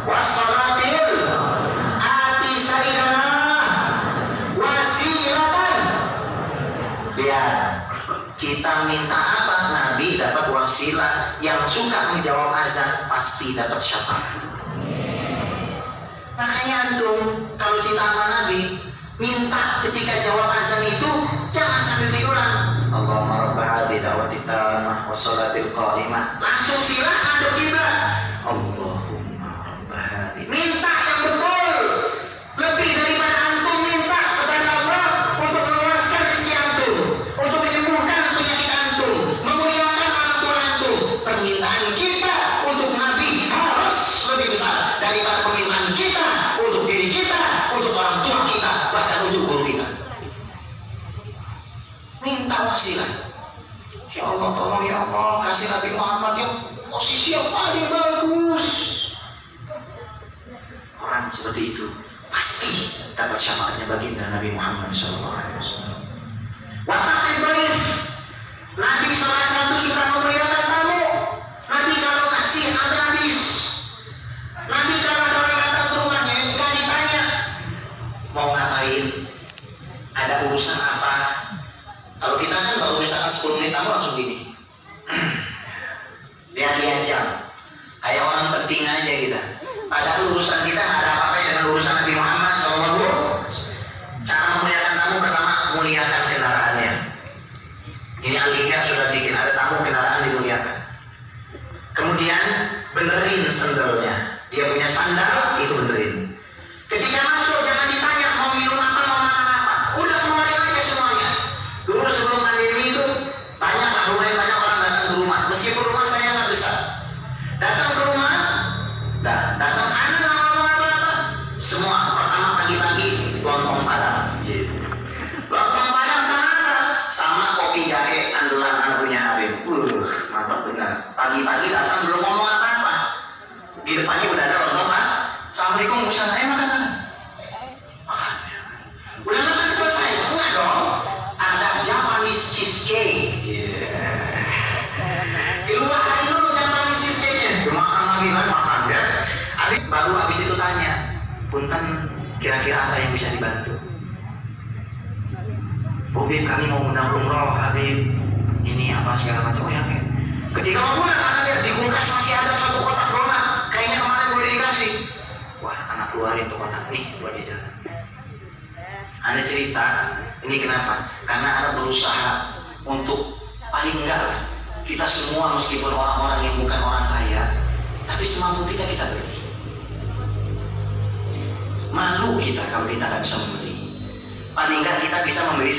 wassalatil ati sayyidana wasilatan. Lihat, kita minta apa? Nabi dapat wasilah. Yang suka menjawab azan pasti dapat syafaat. Makanya antum kalau cinta sama Nabi, minta ketika jawab azan itu jangan sambil tiduran. Allahumma rabba hadhihi da'wati tammah wa sholatil qa'imah. Langsung sila hadap kiblat. Allahumma rabba hadhihi. Minta yang betul. Lebih daripada antum minta kepada Allah untuk meluaskan rezeki antum, untuk menyembuhkan penyakit antum, memuliakan orang tua antum. Permintaan kita untuk Nabi harus lebih besar daripada permintaan kita untuk diri kita, untuk orang tua kita, bahkan untuk guru kita. Minta wasilah. Ya Allah, tolong ya Allah, kasih Nabi Muhammad yang posisi yang paling bagus. Orang seperti itu pasti dapat syafaatnya baginda Nabi Muhammad SAW. Watakil baif, Nabi SAW suka memuliakan tamu. Nabi kalau ngasih ada habis. Nabi kalau ada orang datang ke rumahnya, nggak ditanya mau ngapain, ada urusan apa. Kalau kita kan baru misalkan 10 menit tamu langsung gini. Lihat-lihat jam, kayak orang penting aja kita. Padahal urusan kita nggak ada apa-apa dengan urusan Nabi Muhammad SAW. Cara memuliakan tamu, pertama muliakan kendaraannya. Ini Al-Ihya sudah bikin, ada tamu kendaraan dimuliakan. Kemudian benerin sandalnya. Dia punya sandal, itu benerin. Ketika masuk jangan ditanya mau minum apa, mau makan apa, udah keluarin aja semuanya. Dulu sebelum pandemi itu banyak orang datang ke rumah, meskipun rumah saya nggak besar. Datang ke rumah, datang anak nggak mau apa-apa, semua pertama pagi-pagi lontong padang. Lontong padang sama apa? Sama kopi jahe andalan anak punya Habib. Mantap benar. Pagi-pagi datang belum ngomong apa-apa, di depannya udah ada lontong pak. Assalamualaikum, Ustaz, makan. Makan. Udah makan selesai? Enggak dong. Ada Japanese cheesecake. Di luar hari dulu Japanese cheesecake-nya. Makan lagi kan, makan ya. Baru habis itu tanya, punten kira-kira apa yang bisa dibantu? Habib, kami mau undang umroh, Habib. Ini apa segala macam. Oh ya, ketika mau pulang, anak lihat di kulkas masih ada satu kotak donat. Kayaknya kemarin boleh dikasih. Wah, anak keluarin tuh kotak nih buat di jalan. Ada cerita, ini kenapa? Karena ada berusaha untuk paling enggak lah. Kita semua meskipun orang-orang yang bukan orang kaya, tapi semampu kita beri. Malu kita kalau kita nggak bisa memberi. Paling enggak kita bisa memberi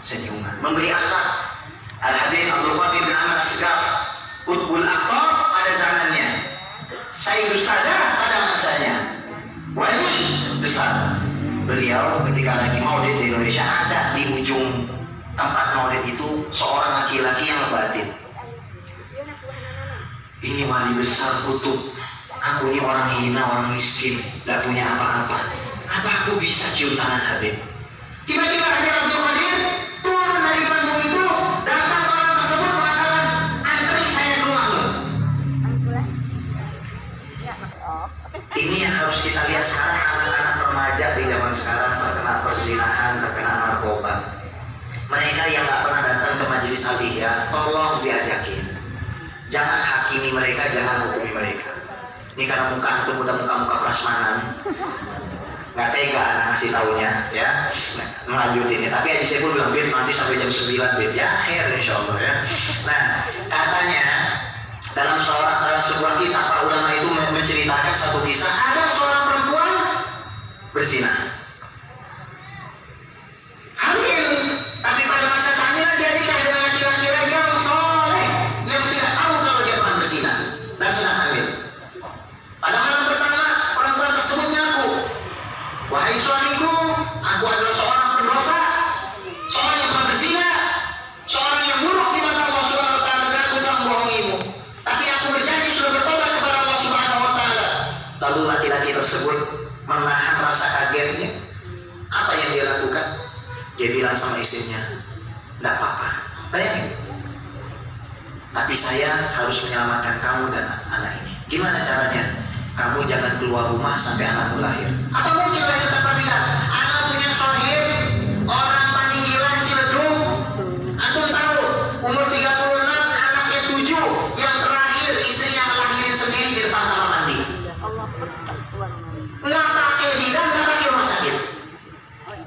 senyuman, memberi akhlak. Al-Habib Abdul Qadir bin Ahmad As-Segaf, Qutbul Aqtab pada zamannya, Sayyidus Sadat pada masanya, wali besar. Beliau ketika lagi maulid di Indonesia, ada di ujung tempat maulid itu seorang laki-laki yang ngebatin, ini wali besar kutub, aku ini orang hina, orang miskin, gak punya apa-apa, apa aku bisa cium tangan Habib? Tiba-tiba ada Abdul Qadir turun dari panggung itu, datang orang tersebut mengatakan, antri saya ke rumahmu. Ini yang harus kita lihat sekarang, anak-anak remaja di zaman sekarang terkena perzinahan, terkena narkoba. Mereka yang gak pernah datang ke majelis aliyah, tolong diajakin. Jangan hakimi mereka, jangan hukumi mereka. Ini karena muka antum udah muka-muka prasmanan, nggak tega anak ngasih taunya, ya. Nah, melanjutin ya. Tapi Haji Saiful bilang, Bib, nanti sampai jam 9, Bib. Ya, akhir insya Allah ya. Nah, katanya dalam sebuah kitab para ulama itu menceritakan satu kisah, ada seorang perempuan berzina, hamil, tapi pada masa kehamilan dia nikah dengan laki-laki yang soleh, yang tidak tahu kalau dia pernah berzina dan sedang hamil. Pada malam pertama perempuan tersebut ngaku, wahai suamiku, aku adalah seorang pendosa, seorang yang pernah berzina, seorang yang buruk di mata Allah Subhanahu wa taala, dan aku tak membohongimu. Tapi aku berjanji sudah bertobat kepada Allah Subhanahu wa taala. Lalu laki-laki tersebut menahan rasa kagetnya. Apa yang dia lakukan? Dia bilang sama istrinya, "Enggak apa-apa. Bayangin. Tapi saya harus menyelamatkan kamu dan anak ini. Gimana caranya? Kamu jangan keluar rumah sampai anakmu lahir." Apa mungkin lahir tanpa bilang? Anak punya sohib, orang Paninggilan Ciledug. Antum tahu, umur 36, anaknya 7. Yang terakhir istrinya melahirin sendiri di depan kamar mandi. Nggak pakai bidan, nggak pakai rumah sakit.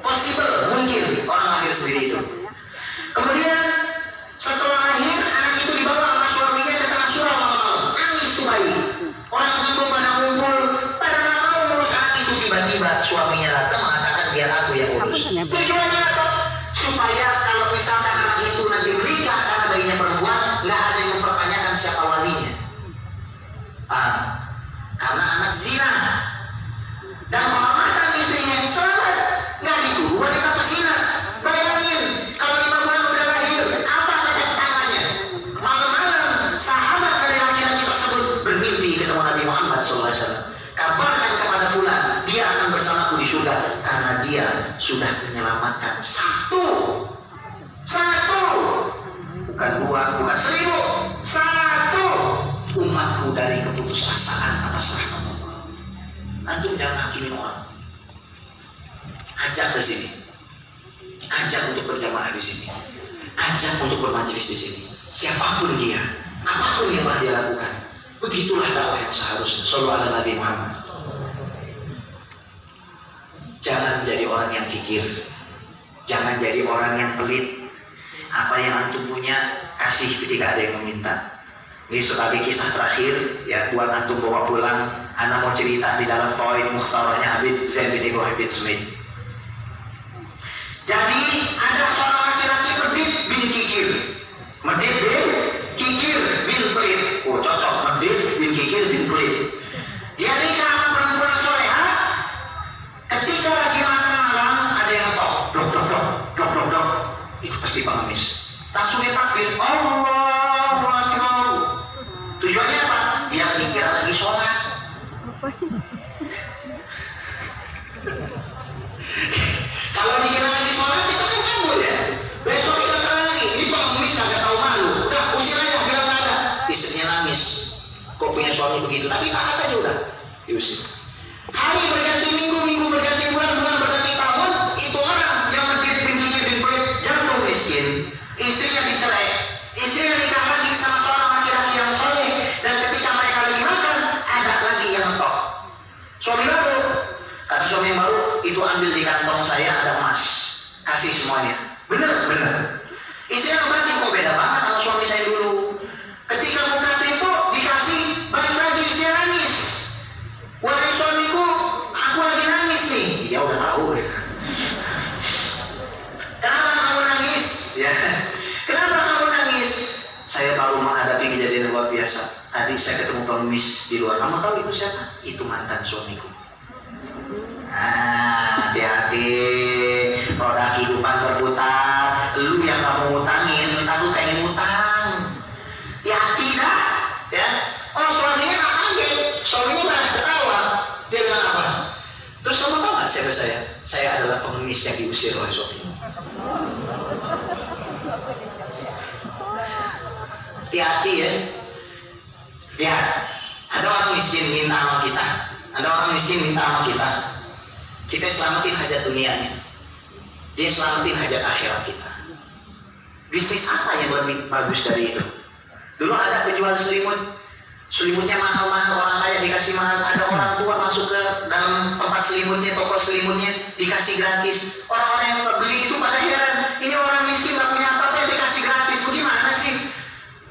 Possible, mungkin orang lahir sendiri itu. Kemudian setelah lahir, anak itu dibawa sama suaminya ke tanah surau malam-malam. Nangis tuh bayi. Orang ngumpul pada ngumpul, pada nggak mau ngurus anak itu. Tiba-tiba suaminya datang mengatakan, biar aku yang urus. Tujuannya apa? Supaya kalau misalkan anak itu nanti menikah karena bayinya perempuan, nggak ada yang mempertanyakan siapa walinya. Karena anak zina. Dan kehormatan istrinya selamat, nggak dituduh wanita pezina. Bayangin kalau 5 bulan udah lahir, apa kata tetangganya? Malam-malam sahabat dari laki-laki tersebut bermimpi ketemu Nabi Muhammad SAW. Kabarkan kepada fulan, dia akan bersamaku di surga karena dia sudah menyelamatkan satu, bukan 2, bukan 1000, 1 umatku dari keputusasaan atas rahmat Allah. Antum jangan hakimin orang. Ajak ke sini, ajak untuk berjamaah di sini, ajak untuk bermajelis di sini. Siapapun dia, apapun yang pernah dia lakukan, begitulah dakwah yang seharusnya. Shallallahu ala Nabi Muhammad. Jangan jadi orang yang kikir, jangan jadi orang yang pelit. Apa yang antum punya kasih ketika ada yang meminta. Ini sebagai kisah terakhir ya buat antum bawa pulang. Ana mau cerita di dalam Fawaid Mukhtaranya Habib Zain bin Ibrahim bin Sumait. Jadi ada seorang laki-laki Medit bin Kikir. Medit bin Kikir bin Pelit. Oh cocok, Medit bin Kikir bin Pelit. Dia nikah sama perempuan soleha. Ketika lagi makan malam ada yang ngetok, dok dok dok dok dok dok. Itu pasti pengemis. Langsung dia takbir, Allahu Akbar. Tujuannya apa? Biar dikira lagi sholat. Kalau dikira lagi sholat kita kan kabur ya. Besok kita lagi, ini pengemis kagak tahu malu. Udah usir aja, bilang nggak ada. Istrinya nangis. Kok punya suami begitu? Tapi taat aja udah. Diusir. Hari berganti minggu, minggu berganti bulan, bulan berganti tahun. Itu orang yang Medit bin Kikir bin Pelit jatuh miskin. Istrinya dicerai. Istrinya nikah lagi sama seorang laki-laki yang soleh. Dan ketika mereka lagi makan, ada lagi yang ngetok. Suami baru. Kata suami yang baru, itu ambil di kantong saya ada emas. Kasih semuanya. Bener, bener. Istrinya ngebatin, kok beda banget sama suami saya dulu. Ketika buka pintu, dikasih, balik lagi istrinya nangis. Wahai suamiku, aku lagi nangis nih. Dia udah tahu. Kenapa kamu nangis? Ya. Kenapa kamu nangis? Saya baru menghadapi kejadian luar biasa. Tadi saya ketemu pengemis di luar. Kamu tahu itu siapa? Itu mantan suamiku. Hati-hati. Roda kehidupan berputar. Lu yang kamu utangin, entah lu pengen utang. Hati-hati dah. Ya. Oh suaminya nggak kaget. Suaminya malah ketawa. Dia bilang apa? Terus kamu tahu nggak siapa saya? Saya adalah pengemis yang diusir oleh suaminya. Hati-hati ya. Lihat, ada orang miskin minta sama kita. Ada orang miskin minta sama kita. Kita selamatin hajat dunianya. Dia selamatin hajat akhirat kita. Bisnis apa yang lebih bagus dari itu? Dulu ada penjual selimut. Selimutnya mahal-mahal, orang kaya dikasih mahal. Ada orang tua masuk ke dalam tempat selimutnya, toko selimutnya, dikasih gratis. Orang-orang yang beli itu pada heran. Ini orang miskin gak punya apa-apa dikasih gratis. Gimana sih?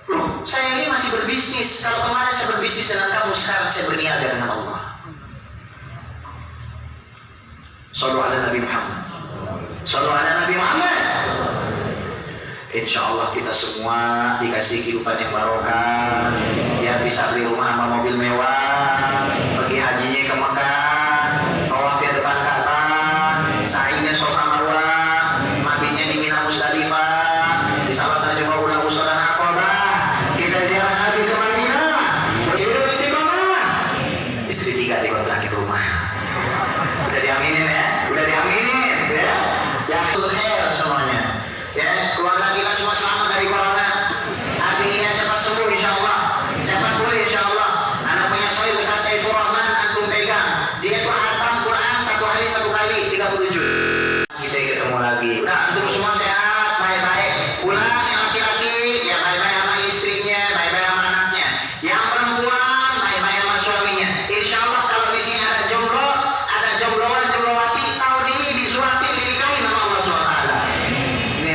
Loh, saya ini masih berbisnis. Kalau kemarin saya berbisnis dengan kamu, sekarang saya berniaga dengan Allah. Sallu ala Nabi Muhammad. Sallu ala Nabi Muhammad. Insya Allah kita semua dikasih kehidupan yang barokah, biar bisa beli rumah sama mobil mewah, pergi hajinya ke Mekah, tawafnya depan Ka'bah, sa'inya Safa Marwah, mabitnya di Mina Musdalifah, di Salat Jumrah Ula Usra dan Aqabah, kita ziarah Nabi ke Madinah, hidup istiqomah. Istri 3 dikontrakin rumah. Udah diaminin ya, udah diaminin ya. Ya khair semuanya. Ya, keluarga kita semua selamat dari corona. Artinya cepat sembuh insya Allah. Cepat pulih insya Allah. Anak punya Sohib Ustaz Saiful Rahman, antum pegang. Dia tuh hatam Quran 1 hari 1 kali 30 juz. Kita ketemu lagi. Nah, antum semua sehat, baik-baik. Pulang yang laki-laki, ya baik-baik sama istrinya, baik-baik sama anaknya. Yang perempuan, baik-baik sama suaminya. Insya Allah kalau di sini ada jomblo, ada jombloan, jomblowati, tahun ini disuapin, dinikahin sama Allah SWT.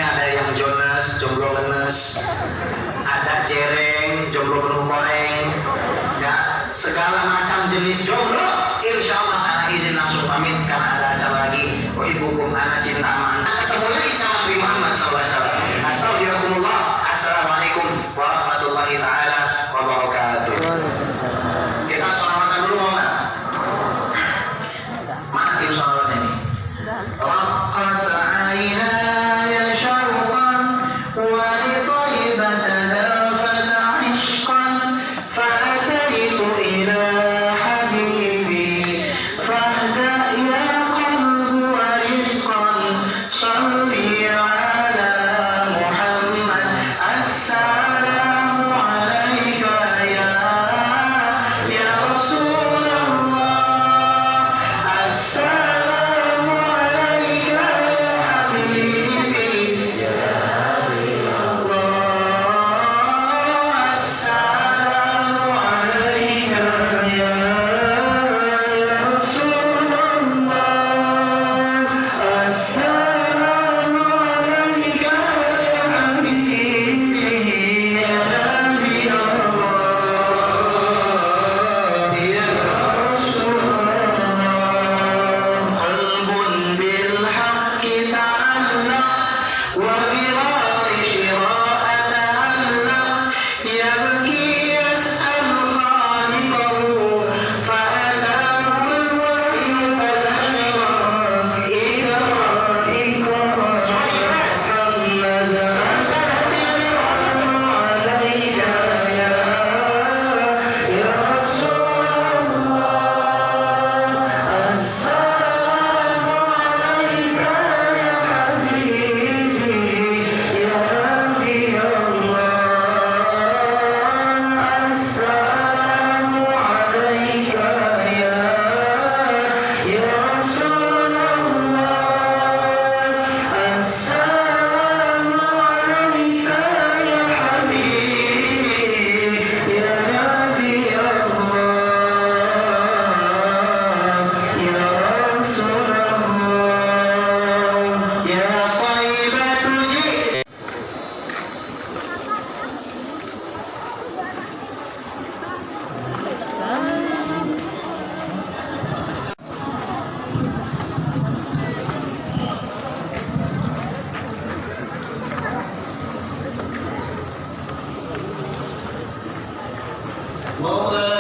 Ada yang Jonas, jomblo ngenes, ada jereng, jomblo penuh goreng, ya segala macam jenis jomblo. Insya Allah anak izin langsung pamit karena ada acara lagi. Ibukum anak cinta aman. Ketemu lagi sama Nabi Muhammad SAW. Astagfirullah. Assalamualaikum warahmatullahi taala wabarakatuh. Kita sholawatan dulu mau nggak? Mana tim sholawatnya nih? Laqad aynaya syarqan wa li thaybata dharfat 'ishqan fa ataitu ila habibi fahda ya qalbu wa rifqan salli ala مولانا